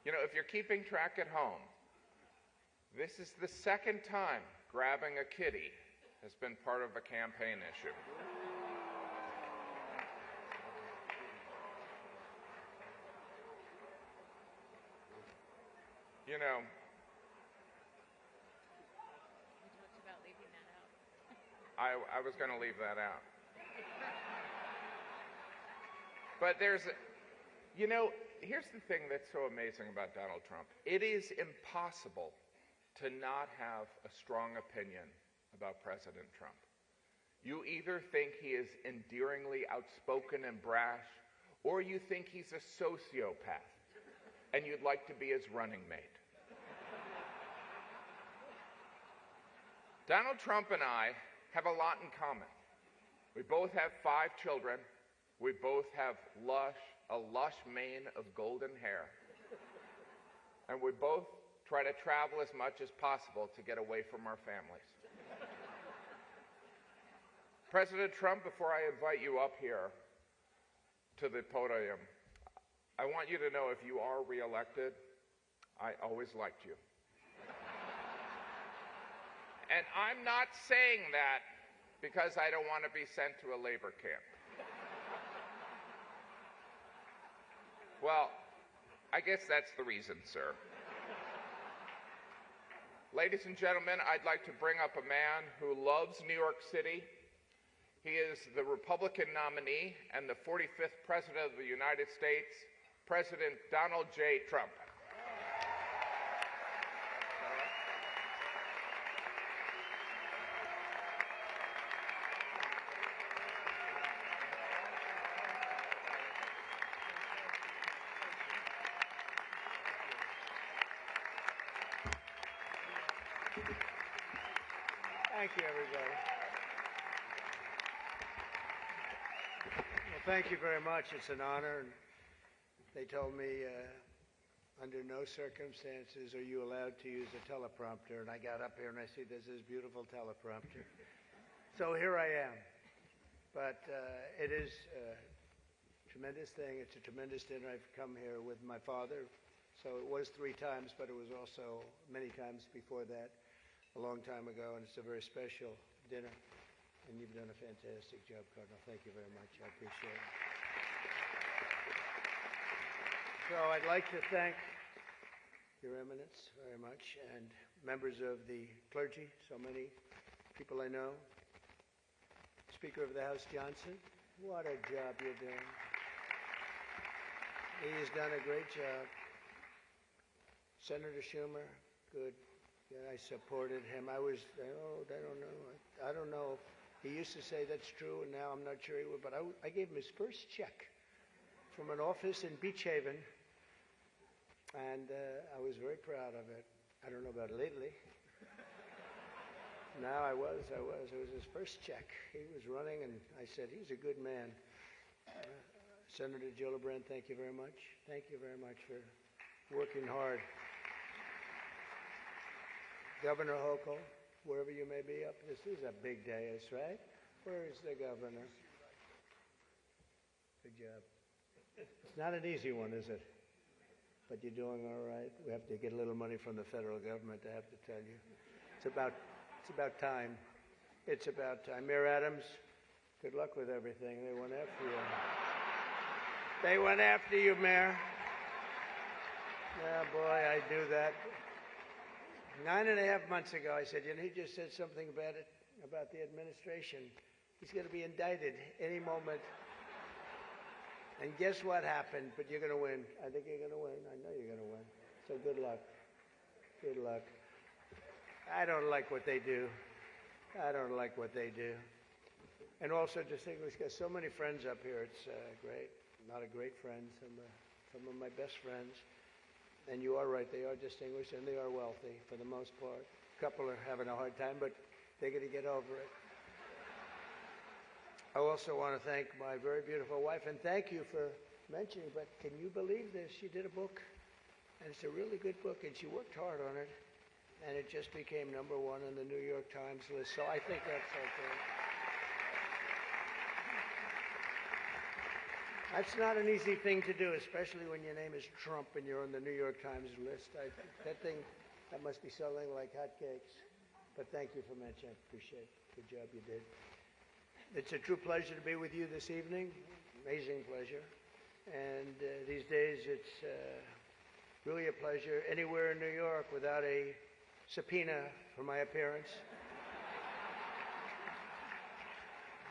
You know, if you're keeping track at home, this is the second time grabbing a kitty has been part of a campaign issue. You know, I was going to leave that out. But there's, you know, here's the thing that's so amazing about Donald Trump. It is impossible to not have a strong opinion about President Trump. You either think he is endearingly outspoken and brash, or you think he's a sociopath, and you'd like to be his running mate. Donald Trump and I have a lot in common. We both have 5 children. We both have a lush mane of golden hair. And we both try to travel as much as possible to get away from our families. President Trump, before I invite you up here to the podium, I want you to know if you are reelected, I always liked you. And I'm not saying that because I don't want to be sent to a labor camp. Well, I guess that's the reason, sir. Ladies and gentlemen, I'd like to bring up a man who loves New York City. He is the Republican nominee and the 45th President of the United States, President Donald J. Trump. Thank you, everybody. Well, thank you very much. It's an honor. And they told me under no circumstances are you allowed to use a teleprompter. And I got up here and I see there's this beautiful teleprompter. So here I am. But it is a tremendous thing. It's a tremendous dinner. I've come here with my father. So it was 3 times, but it was also many times before that. A long time ago, and it's a very special dinner, and you've done a fantastic job, Cardinal. Thank you very much. I appreciate it. So I'd like to thank Your Eminence very much, and members of the clergy, so many people I know. Speaker of the House Johnson, what a job you're doing. He has done a great job. Senator Schumer, good. Yeah, I supported him. I don't know. He used to say that's true, and now I'm not sure he would, but I gave him his first check from an office in Beach Haven, and I was very proud of it. I don't know about lately. Now I was. It was his first check. He was running, and I said, he's a good man. Senator Gillibrand, thank you very much. Thank you very much for working hard. Governor Hochul, wherever you may be up, this is a big day, right? Where is the governor? Good job. It's not an easy one, is it? But you're doing all right. We have to get a little money from the federal government, I have to tell you. It's about time. It's about time. Mayor Adams, good luck with everything. They went after you. They went after you, Mayor. Yeah, boy, I knew that. 9.5 months ago, I said, he just said something about the administration. He's going to be indicted any moment. And guess what happened? But you're going to win. I think you're going to win. I know you're going to win. So good luck. Good luck. I don't like what they do. And also distinguished guests. So many friends up here. It's great. A lot of great friends. Some of my best friends. And you are right, they are distinguished and they are wealthy for the most part. A couple are having a hard time, but they're going to get over it. I also want to thank my very beautiful wife, and thank you for mentioning, but can you believe this? She did a book, and it's a really good book, and she worked hard on it, and it just became #1 on the New York Times list, so I think that's okay. That's not an easy thing to do, especially when your name is Trump and you're on the New York Times list. That must be selling like hotcakes. But thank you for mentioning. I appreciate it. Good job you did. It's a true pleasure to be with you this evening. Amazing pleasure. And these days, it's really a pleasure anywhere in New York without a subpoena for my appearance.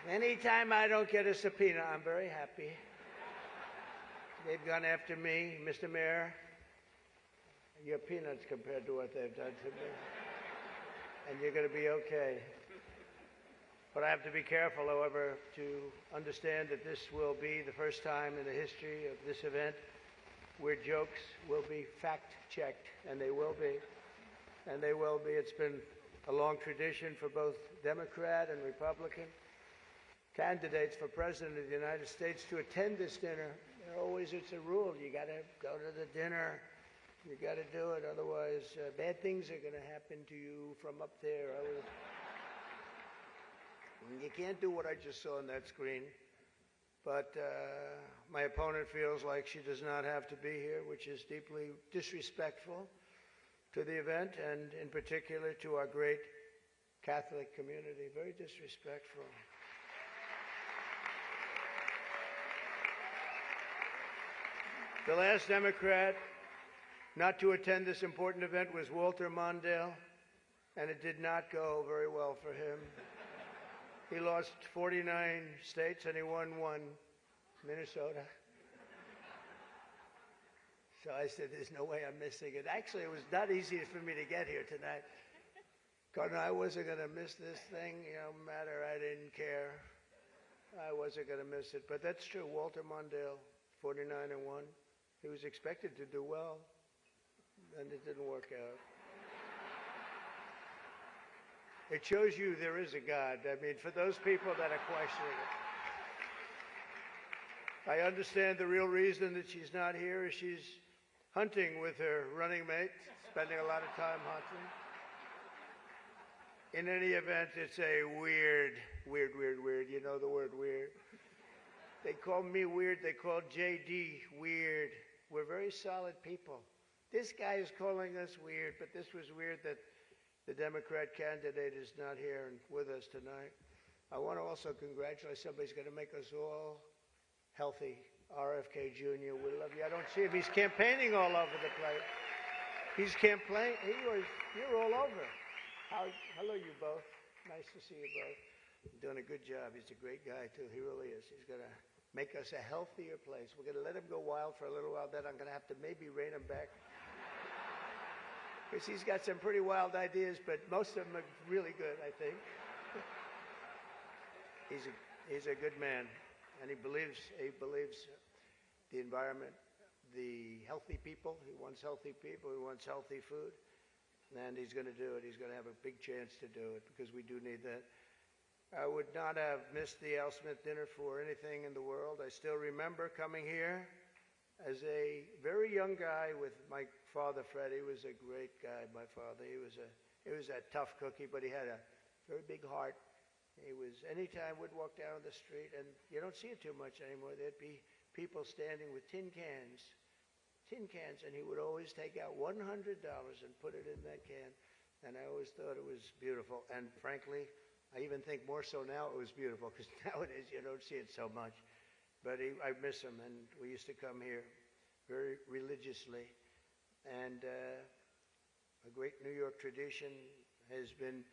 Anytime I don't get a subpoena, I'm very happy. They've gone after me, Mr. Mayor. You're peanuts compared to what they've done to me. And you're going to be okay. But I have to be careful, however, to understand that this will be the first time in the history of this event where jokes will be fact-checked, and they will be. And they will be. It's been a long tradition for both Democrat and Republican candidates for President of the United States to attend this dinner. It's a rule. You got to go to the dinner. You got to do it. Otherwise, bad things are going to happen to you from up there. You can't do what I just saw on that screen. But my opponent feels like she does not have to be here, which is deeply disrespectful to the event and in particular to our great Catholic community. Very disrespectful. The last Democrat not to attend this important event was Walter Mondale, and it did not go very well for him. He lost 49 states and he won one, Minnesota. So I said, there's no way I'm missing it. Actually, it was not easy for me to get here tonight. Because I wasn't going to miss this thing, no matter, I didn't care. I wasn't going to miss it. But that's true, Walter Mondale, 49-1. He was expected to do well, and it didn't work out. It shows you there is a God. I mean, for those people that are questioning it. I understand the real reason that she's not here is she's hunting with her running mate, spending a lot of time hunting. In any event, it's a weird. You know the word weird. They call me weird. They call JD weird. We're very solid people. This guy is calling us weird, but this was weird that the Democrat candidate is not here and with us tonight. I want to also congratulate somebody's going to make us all healthy. RFK Jr., we love you. I don't see him. He's campaigning all over the place. He's campaigning. You're all over. Hello, you both. Nice to see you both. You're doing a good job. He's a great guy, too. He really is. He's going to make us a healthier place. We're going to let him go wild for a little while. Then I'm going to have to maybe rein him back. Because he's got some pretty wild ideas, but most of them are really good, I think. He's a good man, and he believes the environment, the healthy people. He wants healthy people. He wants healthy food, and he's going to do it. He's going to have a big chance to do it because we do need that. I would not have missed the Al Smith dinner for anything in the world. I still remember coming here as a very young guy with my father, Fred. He was a great guy, my father. He was a tough cookie, but he had a very big heart. Anytime we'd walk down the street, and you don't see it too much anymore, there'd be people standing with tin cans, and he would always take out $100 and put it in that can. And I always thought it was beautiful. And frankly, I even think more so now it was beautiful, because nowadays you don't see it so much. But I miss him, and we used to come here very religiously. And a great New York tradition has been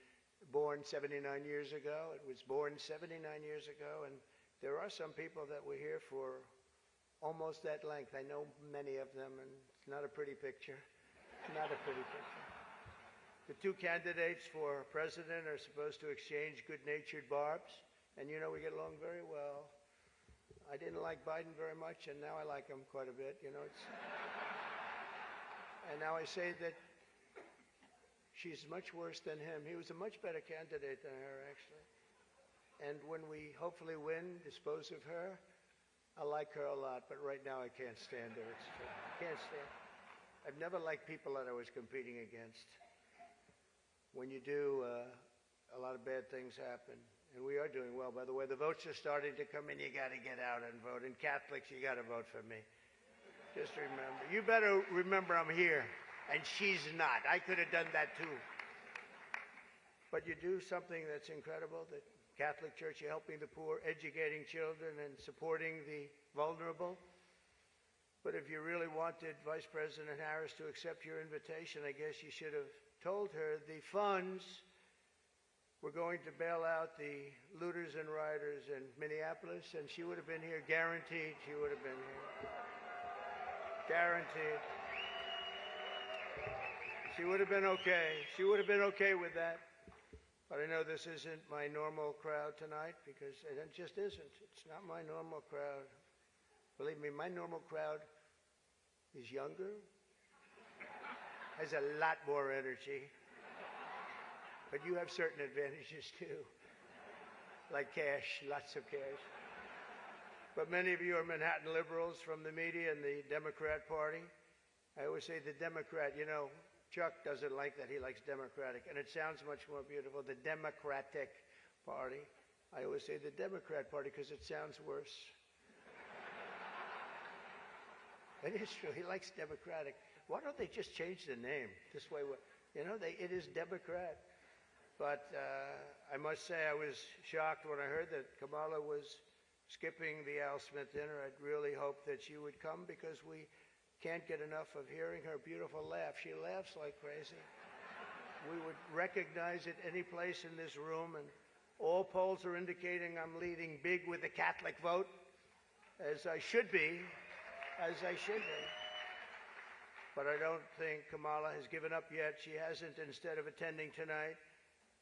born 79 years ago. It was born 79 years ago, and there are some people that were here for almost that length. I know many of them, and it's not a pretty picture. Not a pretty picture. The two candidates for president are supposed to exchange good-natured barbs, and you know we get along very well. I didn't like Biden very much, and now I like him quite a bit. You know, and now I say that she's much worse than him. He was a much better candidate than her, actually. And when we hopefully win, dispose of her, I like her a lot, but right now I can't stand her. It's true. I can't stand her. I've never liked people that I was competing against. When you do a lot of bad things happen. And we are doing well, by the way. The votes are starting to come in. You got to get out and vote. And Catholics, you got to vote for me. Just remember. You better remember I'm here, and she's not. I could have done that too. But you do something that's incredible. The Catholic Church, you're helping the poor, educating children, and supporting the vulnerable. But if you really wanted Vice President Harris to accept your invitation, I guess you should have told her the funds were going to bail out the looters and rioters in Minneapolis, and she would have been here, guaranteed she would have been here. Guaranteed. She would have been okay. She would have been okay with that. But I know this isn't my normal crowd tonight, because it just isn't. It's not my normal crowd. Believe me, my normal crowd is younger, has a lot more energy. But you have certain advantages too, like cash, lots of cash. But many of you are Manhattan liberals from the media and the Democrat Party. I always say the Democrat, you know, Chuck doesn't like that. He likes Democratic, and it sounds much more beautiful, the Democratic Party. I always say the Democrat Party because it sounds worse. It is true. He likes Democratic. Why don't they just change the name? This way, you know, it is Democrat. But I must say I was shocked when I heard that Kamala was skipping the Al Smith dinner. I'd really hoped that she would come, because we can't get enough of hearing her beautiful laugh. She laughs like crazy. We would recognize it any place in this room, and all polls are indicating I'm leading big with the Catholic vote, as I should be, But I don't think Kamala has given up yet. She hasn't. Instead of attending tonight,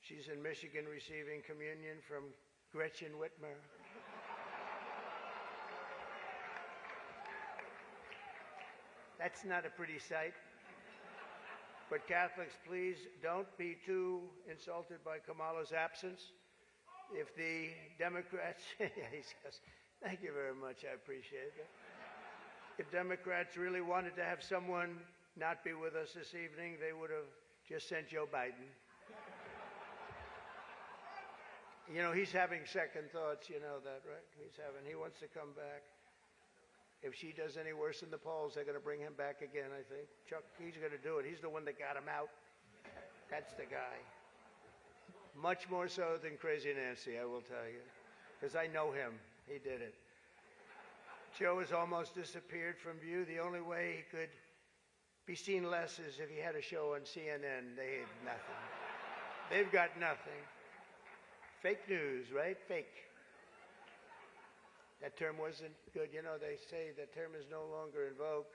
she's in Michigan receiving communion from Gretchen Whitmer. That's not a pretty sight. But Catholics, please don't be too insulted by Kamala's absence. If the Democrats, he says, thank you very much, I appreciate it. If Democrats really wanted to have someone not be with us this evening, they would have just sent Joe Biden. You know, he's having second thoughts, you know that, right? He wants to come back. If she does any worse in the polls, they're going to bring him back again, I think. Chuck, he's going to do it. He's the one that got him out. That's the guy. Much more so than Crazy Nancy, I will tell you, because I know him. He did it. Joe has almost disappeared from view. The only way he could be seen less is if he had a show on CNN. They had nothing. They've got nothing. Fake news, right? Fake. That term wasn't good. You know, they say that term is no longer in vogue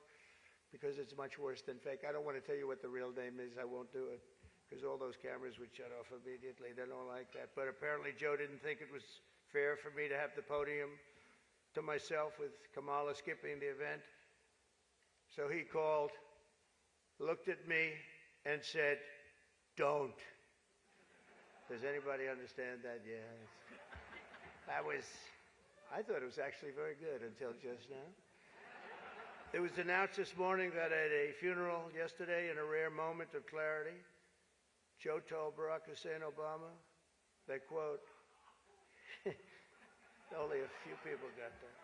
because it's much worse than fake. I don't want to tell you what the real name is. I won't do it, because all those cameras would shut off immediately. They don't like that. But apparently Joe didn't think it was fair for me to have the podium to myself with Kamala skipping the event. So he called, looked at me, and said, don't. Does anybody understand that? Yeah. I thought it was actually very good until just now. It was announced this morning that at a funeral yesterday, in a rare moment of clarity, Joe told Barack Hussein Obama that, quote, only a few people got that.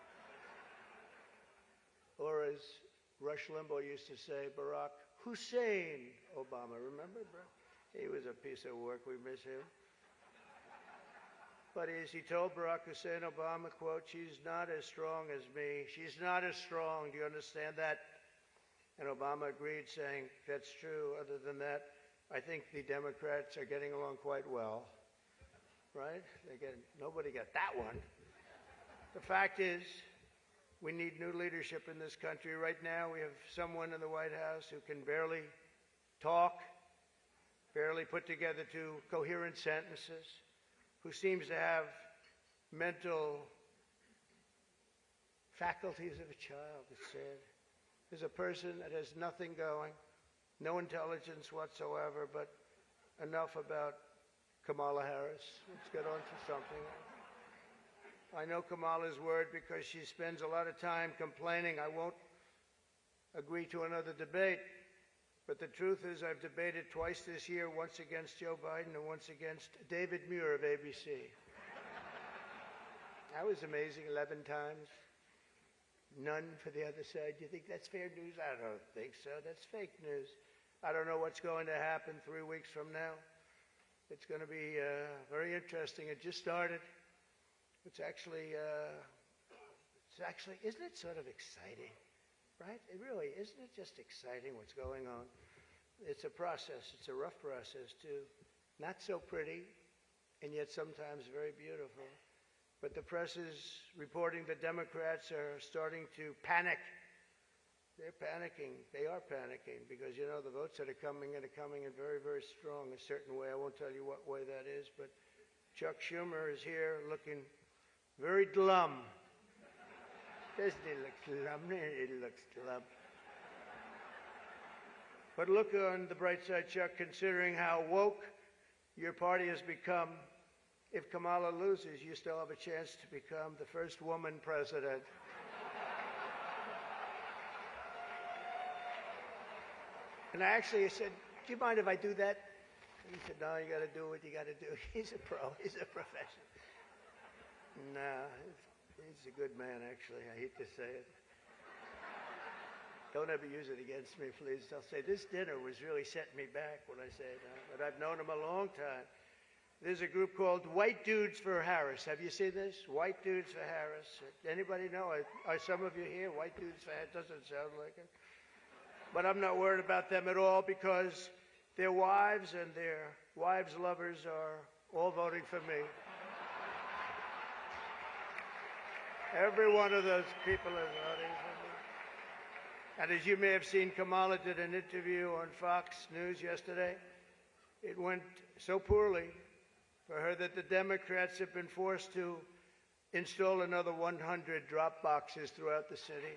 Or as Rush Limbaugh used to say, Barack Hussein Obama. Remember? He was a piece of work. We miss him. But as he told Barack Hussein Obama, quote, she's not as strong as me. She's not as strong. Do you understand that? And Obama agreed, saying, that's true. Other than that, I think the Democrats are getting along quite well. Right? Nobody got that one. The fact is, we need new leadership in this country. Right now, we have someone in the White House who can barely talk, barely put together two coherent sentences, who seems to have mental faculties of a child, it's said. There's a person that has nothing going, no intelligence whatsoever, but enough about Kamala Harris. Let's get on to something. I know Kamala's word because she spends a lot of time complaining. I won't agree to another debate. But the truth is I've debated twice this year, once against Joe Biden and once against David Muir of ABC. That was amazing, 11 times. None for the other side. Do you think that's fair news? I don't think so. That's fake news. I don't know what's going to happen 3 weeks from now. It's going to be very interesting. It just started. It's actually, isn't it sort of exciting? Right? It really, isn't it just exciting what's going on? It's a process. It's a rough process, too. Not so pretty, and yet sometimes very beautiful. But the press is reporting the Democrats are starting to panic. They're panicking. They are panicking because, you know, the votes that are coming in very, very strong a certain way. I won't tell you what way that is, but Chuck Schumer is here looking very glum. Doesn't he look glum? He looks glum. But look on the bright side, Chuck, considering how woke your party has become. If Kamala loses, you still have a chance to become the first woman president. And I actually said, do you mind if I do that? And he said, no, you got to do what you got to do. He's a pro. He's a professional. No, he's a good man, actually. I hate to say it. Don't ever use it against me, please. They'll say, this dinner was really setting me back when I say that. But I've known him a long time. There's a group called White Dudes for Harris. Have you seen this? White Dudes for Harris. Anybody know? Are some of you here? White Dudes for Harris? Doesn't sound like it. But I'm not worried about them at all because their wives and their wives' lovers are all voting for me. Every one of those people is voting for me. And as you may have seen, Kamala did an interview on Fox News yesterday. It went so poorly for her that the Democrats have been forced to install another 100 drop boxes throughout the city.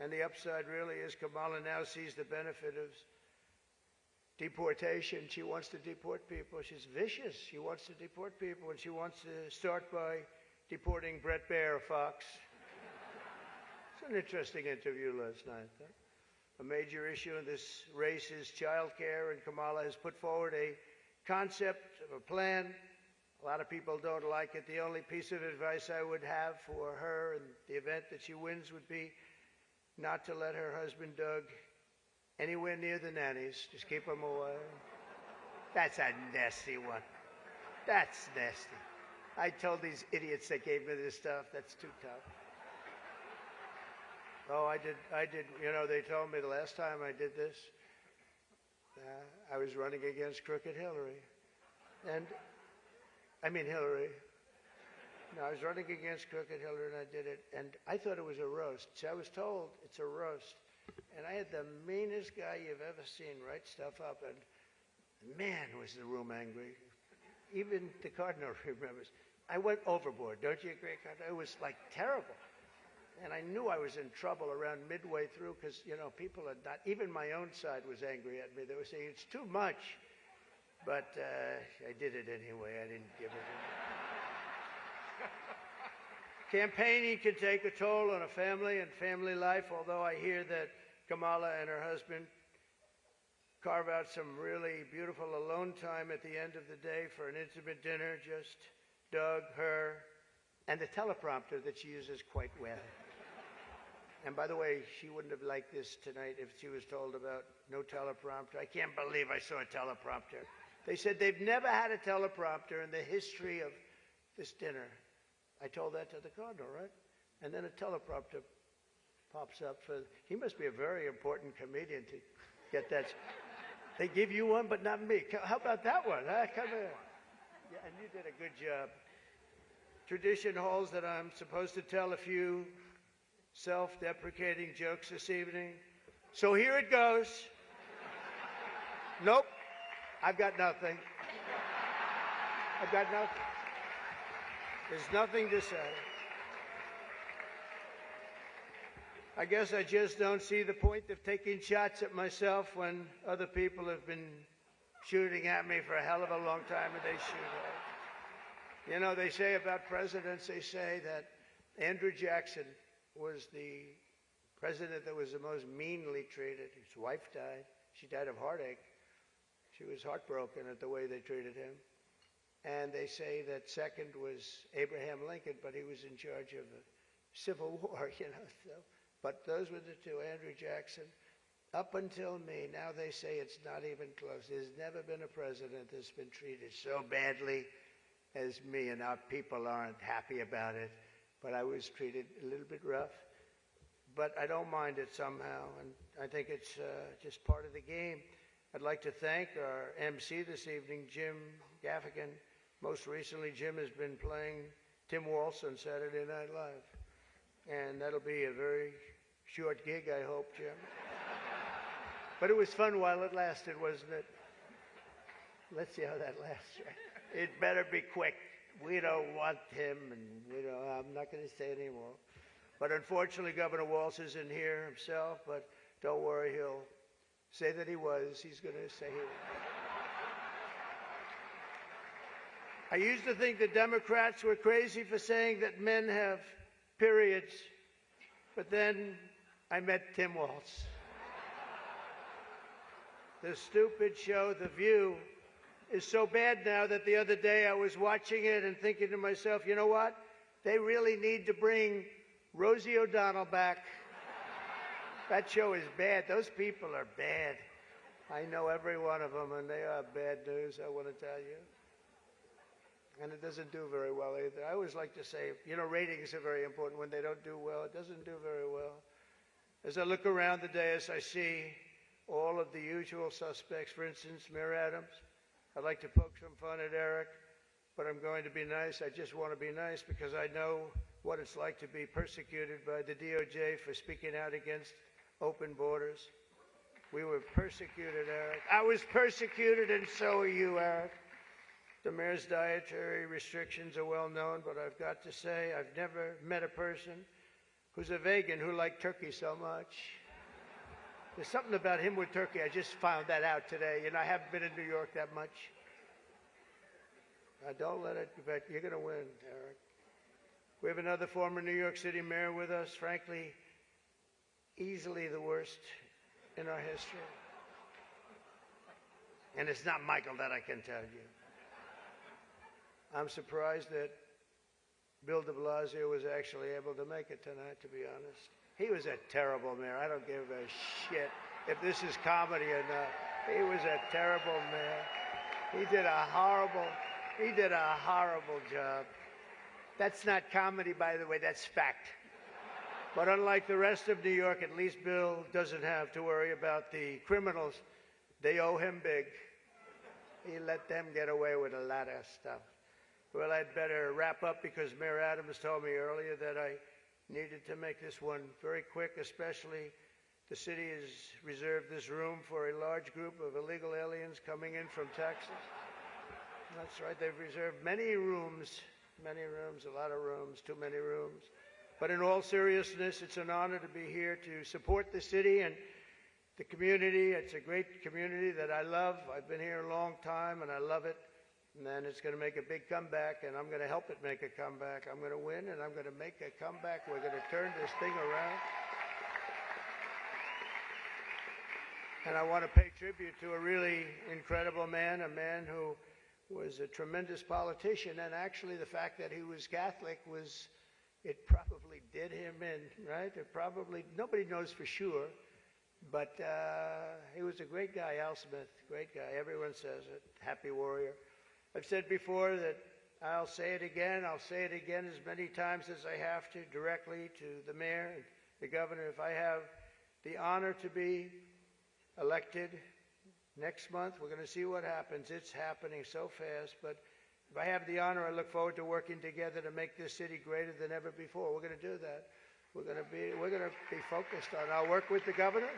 And the upside really is Kamala now sees the benefit of deportation. She wants to deport people. She's vicious. She wants to deport people, and she wants to start by deporting Bret Baier of Fox. It's an interesting interview last night. A major issue in this race is child care, and Kamala has put forward a concept of a plan. A lot of people don't like it. The only piece of advice I would have for her in the event that she wins would be not to let her husband, Doug, anywhere near the nannies. Just keep him away. That's a nasty one. That's nasty. I told these idiots that gave me this stuff, that's too tough. Oh, I did, you know, they told me the last time I did this, I was running against Crooked Hillary. And, Hillary. No, I was running against Crooked Hillary, and I did it, and I thought it was a roast. See, I was told it's a roast. And I had the meanest guy you've ever seen write stuff up, and man, was the room angry. Even the Cardinal remembers. I went overboard, don't you agree, Cardinal? It was like terrible. And I knew I was in trouble around midway through because, you know, people are not, even my own side was angry at me. They were saying, it's too much. But I did it anyway. I didn't give it away. Campaigning can take a toll on a family and family life, although I hear that Kamala and her husband carve out some really beautiful alone time at the end of the day for an intimate dinner, just Doug, her, and the teleprompter that she uses quite well. And by the way, she wouldn't have liked this tonight if she was told about no teleprompter. I can't believe I saw a teleprompter. They said they've never had a teleprompter in the history of this dinner. I told that to the Cardinal, right? And then a teleprompter pops up for, he must be a very important comedian to get that. They give you one, but not me. How about that one? Huh? Come here. Yeah, and you did a good job. Tradition holds that I'm supposed to tell a few self-deprecating jokes this evening. So here it goes. Nope. I've got nothing. I've got nothing. There's nothing to say. I guess I just don't see the point of taking shots at myself when other people have been shooting at me for a hell of a long time and they shoot at. You know, they say about presidents, they say that Andrew Jackson was the president that was the most meanly treated. His wife died. She died of heartache. She was heartbroken at the way they treated him. And they say that second was Abraham Lincoln, but he was in charge of the Civil War, you know. So, but those were the two, Andrew Jackson. Up until me, now they say it's not even close. There's never been a president that's been treated so badly as me, and our people aren't happy about it. But I was treated a little bit rough. But I don't mind it somehow, and I think it's just part of the game. I'd like to thank our MC this evening, Jim Gaffigan. Most recently, Jim has been playing Tim Waltz on Saturday Night Live. And that'll be a very short gig, I hope, Jim. But it was fun while it lasted, wasn't it? Let's see how that lasts. Right? It better be quick. We don't want him, and I'm not going to say it anymore. But unfortunately, Governor Waltz isn't here himself, but don't worry, he'll say that he was. He's going to say he was. I used to think the Democrats were crazy for saying that men have periods, but then I met Tim Waltz. The stupid show, The View, is so bad now that the other day I was watching it and thinking to myself, you know what? They really need to bring Rosie O'Donnell back. That show is bad. Those people are bad. I know every one of them, and they are bad news, I want to tell you. And it doesn't do very well either. I always like to say, ratings are very important. When they don't do well, it doesn't do very well. As I look around the dais, I see all of the usual suspects. For instance, Mayor Adams. I'd like to poke some fun at Eric, but I'm going to be nice. I just want to be nice because I know what it's like to be persecuted by the DOJ for speaking out against open borders. We were persecuted, Eric. I was persecuted, and so are you, Eric. The mayor's dietary restrictions are well known, but I've got to say I've never met a person who's a vegan who liked turkey so much. There's something about him with turkey. I just found that out today. I haven't been in New York that much. Don't let it, but you're going to win, Eric. We have another former New York City mayor with us, frankly, easily the worst in our history. And it's not Michael, that I can tell you. I'm surprised that Bill de Blasio was actually able to make it tonight, to be honest. He was a terrible mayor. I don't give a shit if this is comedy or not. He was a terrible mayor. He did a horrible job. That's not comedy, by the way, that's fact. But unlike the rest of New York, at least Bill doesn't have to worry about the criminals. They owe him big. He let them get away with a lot of stuff. Well, I'd better wrap up because Mayor Adams told me earlier that I needed to make this one very quick, especially the city has reserved this room for a large group of illegal aliens coming in from Texas. That's right, they've reserved many rooms, a lot of rooms, too many rooms. But in all seriousness, it's an honor to be here to support the city and the community. It's a great community that I love. I've been here a long time and I love it. And then it's going to make a big comeback, and I'm going to help it make a comeback. I'm going to win, and I'm going to make a comeback. We're going to turn this thing around. And I want to pay tribute to a really incredible man, a man who was a tremendous politician. And actually, the fact that he was Catholic it probably did him in, right? Nobody knows for sure. But he was a great guy, Al Smith, great guy. Everyone says it, happy warrior. I've said before that I'll say it again as many times as I have to, directly to the mayor and the governor. If I have the honor to be elected next month, we're going to see what happens. It's happening so fast, but if I have the honor, I look forward to working together to make this city greater than ever before. We're going to do that. We're going to be focused on. I'll work with the governor.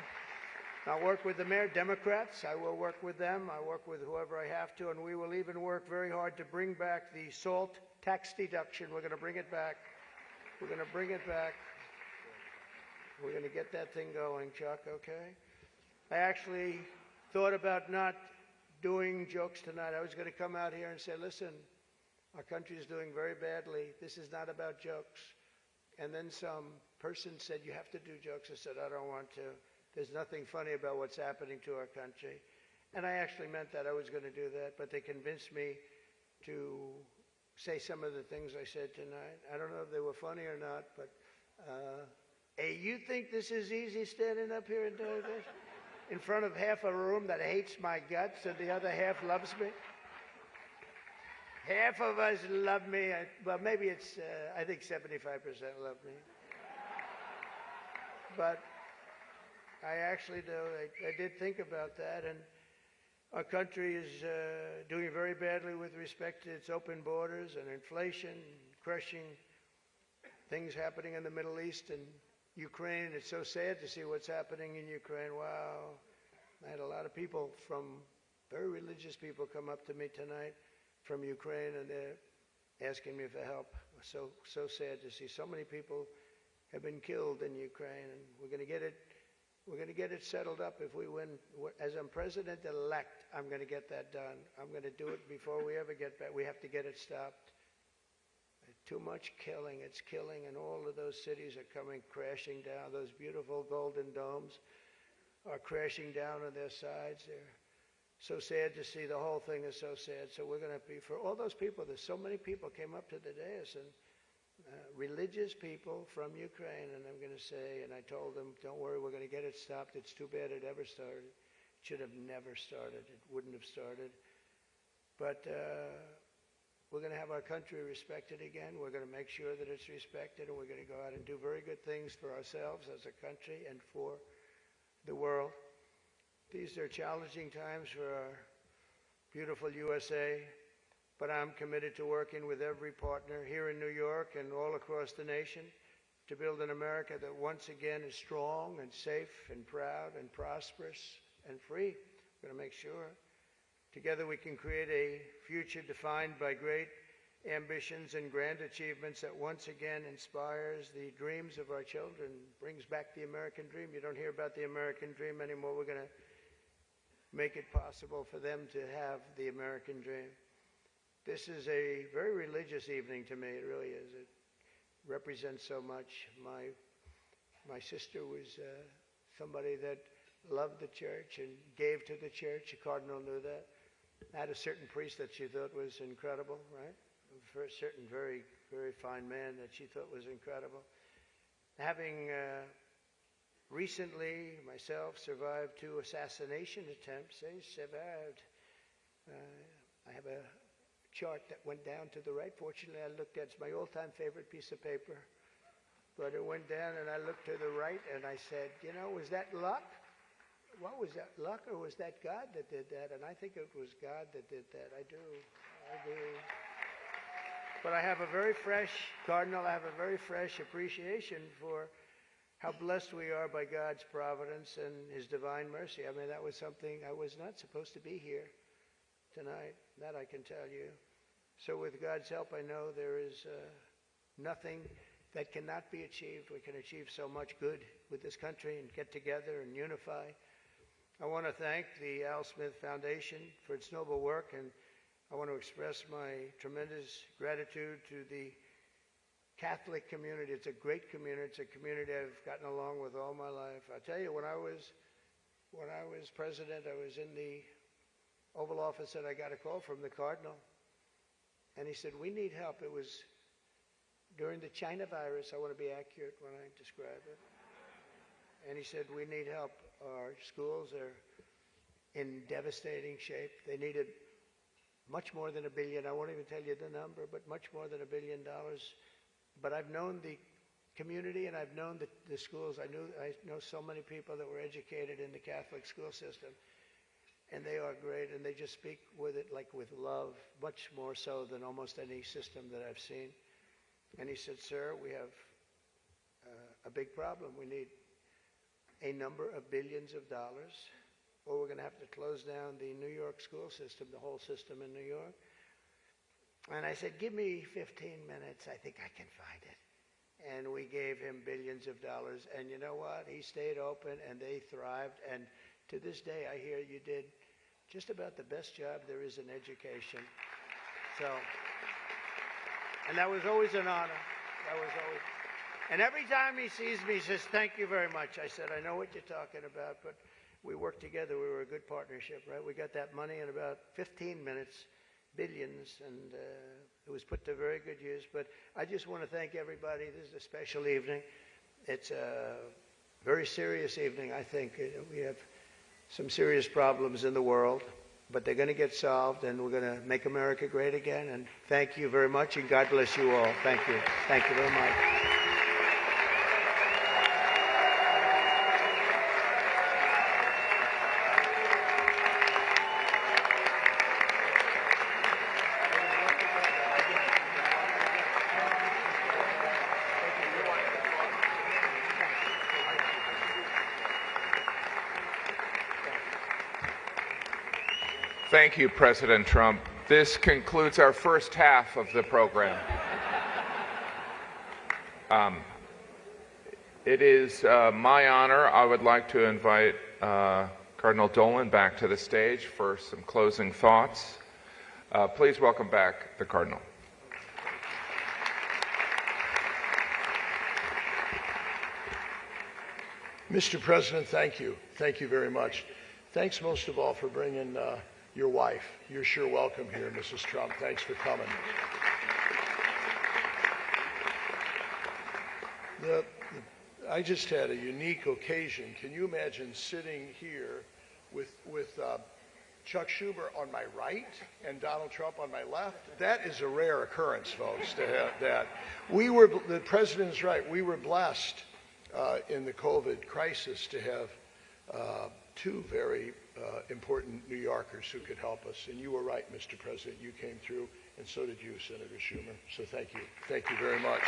I'll work with the mayor, Democrats. I will work with them. I work with whoever I have to, and we will even work very hard to bring back the SALT tax deduction. We're going to bring it back. We're going to bring it back. We're going to get that thing going, Chuck, okay? I actually thought about not doing jokes tonight. I was going to come out here and say, listen, our country is doing very badly. This is not about jokes. And then some person said, you have to do jokes. I said, I don't want to. There's nothing funny about what's happening to our country. And I actually meant that I was going to do that, but they convinced me to say some of the things I said tonight. I don't know if they were funny or not, but hey, you think this is easy standing up here and doing this? In front of half a room that hates my guts and the other half loves me? Half of us love me. Well, maybe it's, I think 75% love me. But I actually do. I did think about that. And our country is doing very badly with respect to its open borders and inflation, crushing things happening in the Middle East and Ukraine. It's so sad to see what's happening in Ukraine. Wow. I had a lot of people very religious people come up to me tonight from Ukraine, and they're asking me for help. So sad to see so many people have been killed in Ukraine, and we're going to get it settled up if we win. As I'm president-elect, I'm going to get that done. I'm going to do it before we ever get back. We have to get it stopped. Too much killing. It's killing, and all of those cities are coming crashing down. Those beautiful golden domes are crashing down on their sides. They're so sad to see. The whole thing is so sad. So we're going to be, for all those people, there's so many people came up to the dais, and religious people from Ukraine, and I'm going to say, and I told them, don't worry, we're going to get it stopped. It's too bad it ever started. It should have never started. It wouldn't have started. But we're going to have our country respected again. We're going to make sure that it's respected, and we're going to go out and do very good things for ourselves as a country and for the world. These are challenging times for our beautiful USA, but I'm committed to working with every partner here in New York and all across the nation to build an America that once again is strong and safe and proud and prosperous and free. We're going to make sure together we can create a future defined by great ambitions and grand achievements that once again inspires the dreams of our children, brings back the American dream. You don't hear about the American dream anymore. We're going to make it possible for them to have the American dream. This is a very religious evening to me. It really is. It represents so much. My sister was somebody that loved the church and gave to the church. The cardinal knew that. Had a certain priest that she thought was incredible, right? For a certain very, very fine man that she thought was incredible. Having recently, myself, survived 2 assassination attempts. I survived. I have a chart that went down to the right. Fortunately, I looked at it. It's my all-time favorite piece of paper. But it went down, and I looked to the right, and I said, you know, was that luck? What was that, luck, or was that God that did that? And I think it was God that did that. I do. But I have a very fresh, Cardinal, I have a very fresh appreciation for how blessed we are by God's providence and His divine mercy. I mean, that was something, I was not supposed to be here tonight. That I can tell you. So with God's help, I know there is nothing that cannot be achieved. We can achieve so much good with this country and get together and unify. I want to thank the Al Smith Foundation for its noble work, and I want to express my tremendous gratitude to the Catholic community. It's a great community. It's a community I've gotten along with all my life. I'll tell you, when I was president, I was in the Oval Office, and I got a call from the Cardinal, and he said, we need help. It was during the China virus. I want to be accurate when I describe it. And he said, we need help. Our schools are in devastating shape. They needed much more than $1 billion. I won't even tell you the number, but much more than $1 billion. But I've known the community, and I've known the schools. I know so many people that were educated in the Catholic school system, and they are great, and they just speak with it like with love, much more so than almost any system that I've seen. And he said, sir, we have a big problem. We need a number of billions of dollars, or we're going to have to close down the New York school system, the whole system in New York. And I said, give me 15 minutes. I think I can find it. And we gave him billions of dollars. And you know what? He stayed open, and they thrived. And to this day, I hear you did just about the best job there is in education. So, and that was always an honor. That was always. And every time he sees me, he says, thank you very much. I said, I know what you're talking about, but we worked together. We were a good partnership, right? We got that money in about 15 minutes, billions, and it was put to very good use. But I just want to thank everybody. This is a special evening. It's a very serious evening, I think. We have some serious problems in the world, but they're going to get solved, and we're going to make America great again. And thank you very much, and God bless you all. Thank you. Thank you very much. Thank you, President Trump. This concludes our first half of the program. It is my honor. I would like to invite Cardinal Dolan back to the stage for some closing thoughts. Please welcome back the Cardinal. Mr. President, thank you. Thank you very much. Thanks most of all for bringing your wife. You're sure welcome here, Mrs. Trump. Thanks for coming. I just had a unique occasion. Can you imagine sitting here with Chuck Schumer on my right and Donald Trump on my left? That is a rare occurrence, folks, to have that. The president is right. We were blessed in the COVID crisis to have two very important New Yorkers who could help us. And you were right, Mr. President. You came through, and so did you, Senator Schumer. So thank you. Thank you very much.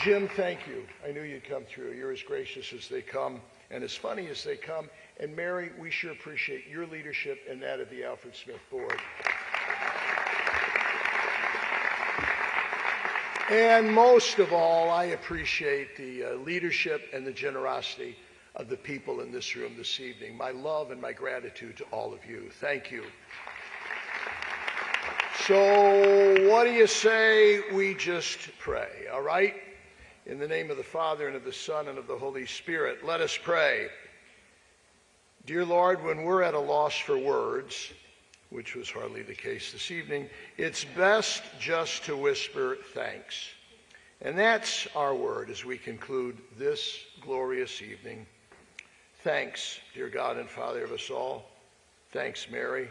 Jim, thank you. I knew you'd come through. You're as gracious as they come and as funny as they come. And Mary, we sure appreciate your leadership and that of the Alfred Smith Board. And most of all, I appreciate the leadership and the generosity of the people in this room this evening. My love and my gratitude to all of you. Thank you. So what do you say we just pray, all right? In the name of the Father, and of the Son, and of the Holy Spirit, let us pray. Dear Lord, when we're at a loss for words, which was hardly the case this evening, it's best just to whisper thanks. And that's our word as we conclude this glorious evening. Thanks, dear God and Father of us all. Thanks, Mary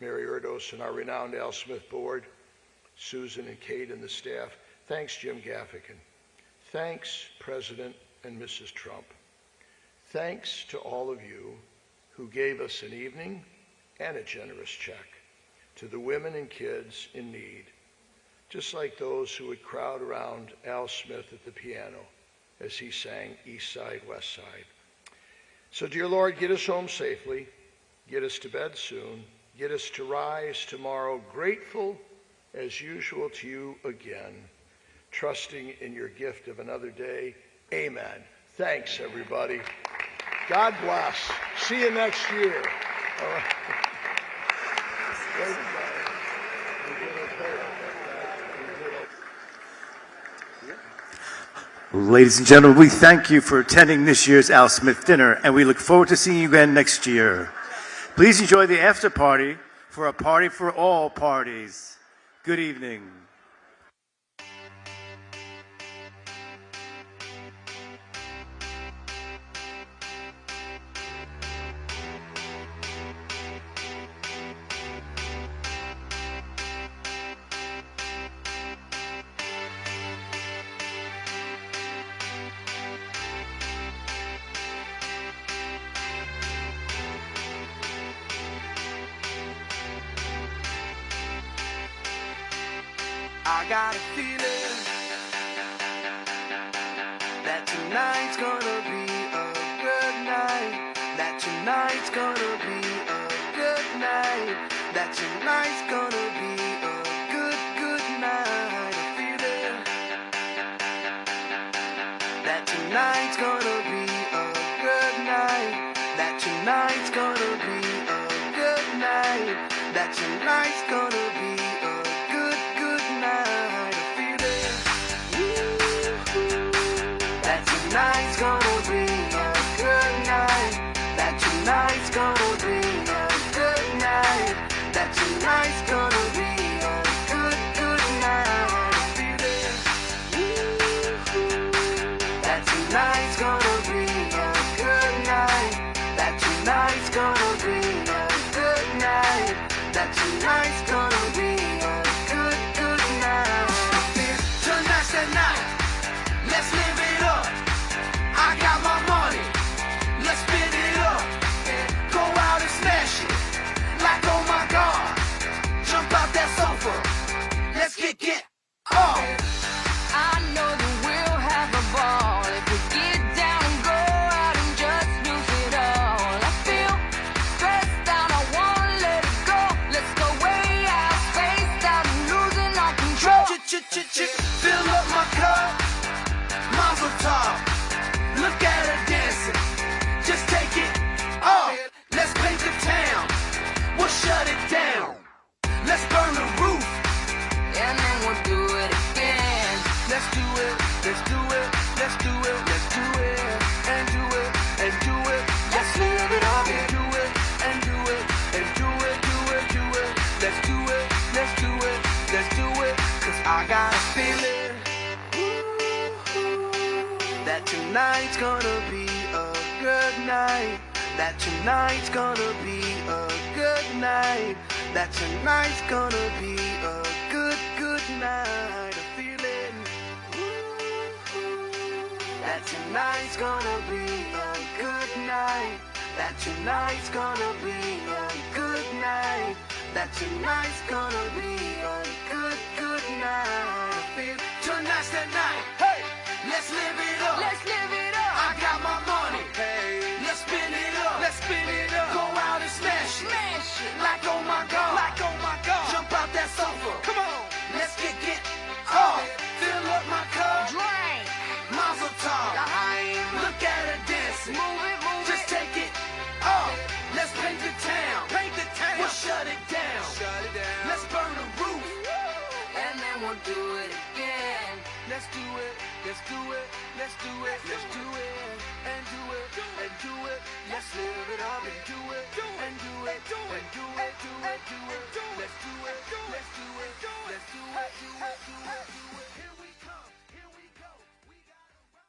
Erdos and our renowned Al Smith Board, Susan and Kate and the staff. Thanks, Jim Gaffigan. Thanks, President and Mrs. Trump. Thanks to all of you who gave us an evening and a generous check to the women and kids in need, just like those who would crowd around Al Smith at the piano as he sang East Side, West Side. So, dear Lord, get us home safely, get us to bed soon, get us to rise tomorrow grateful as usual to you again, trusting in your gift of another day. Amen. Thanks, everybody. God bless. See you next year. All right. Ladies and gentlemen, we thank you for attending this year's Al Smith dinner, and we look forward to seeing you again next year. Please enjoy the after party for a party for all parties. Good evening. I got a feeling that tonight's gonna be a good night. That tonight's gonna be a good night. That tonight's gonna be a good night. A feeling that tonight's gonna be a good night. That tonight's gonna be a good night. That tonight's gonna be a good night. tonight's gonna be a good night. That tonight's gonna be a good night. That tonight's gonna be a good, good night. A feeling. That tonight's gonna be a good night. That tonight's gonna be a good night. That tonight's gonna be a good, good night. I feel tonight's the night. Hey, let's live it up. Let's live it up. I got my money. Hey, let's spin it up. Let's spin it up. Go out and smash it. Smash it. Like oh my God. Like oh my God. Jump out that sofa. Come on. Let's get off. Fill up my cup. Drink. Mazel tov. Look at her dance. Move it, move it. Just take it off. Let's paint the town. Paint the town. We'll shut it down. Shut it down. Let's burn the roof. And then we'll do it again. Let's do it. Let's do it. Let's do it. Let's do it. And do it. And do it. Let's live it up and do it. And do it. And do it. Do it. Do it. Let's do it. Let's do it. Let's do it. Do it. Do it. Do it. Here we come. Here we go. We gotta rock.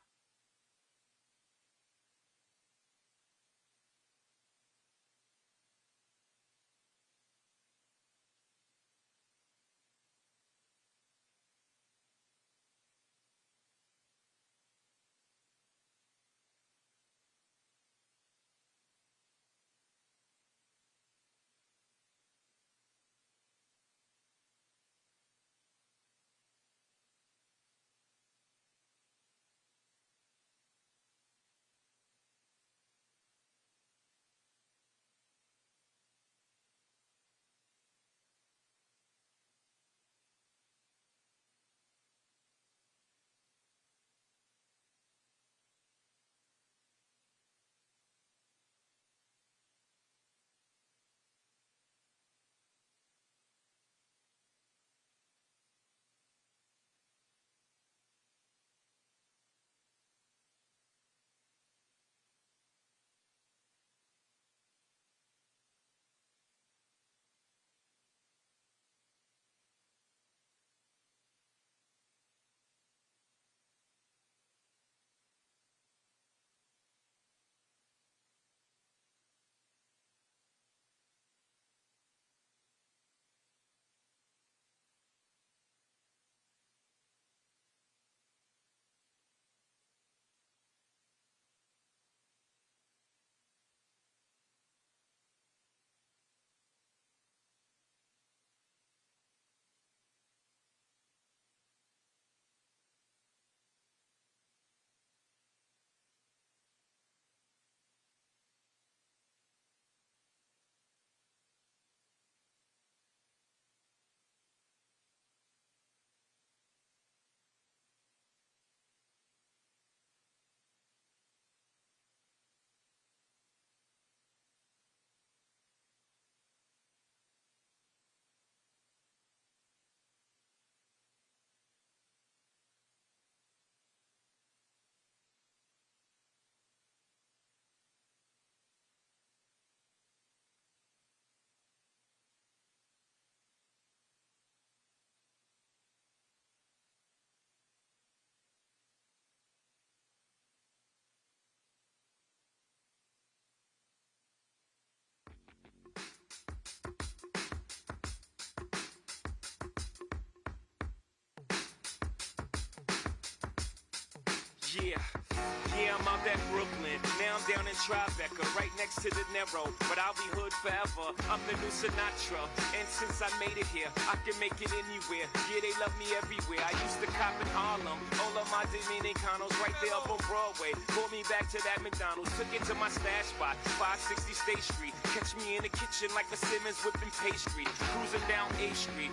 Yeah, I'm out at Brooklyn. Now I'm down in Tribeca, right next to the Narrow. But I'll be hood forever. I'm the new Sinatra. And since I made it here, I can make it anywhere. Yeah, they love me everywhere. I used to cop in Harlem. All of my Dominicanos right there up on Broadway. Pulled me back to that McDonald's. Took it to my stash spot, 560 State Street. Catch me in the kitchen like a Simmons whipping pastry. Cruising down A Street.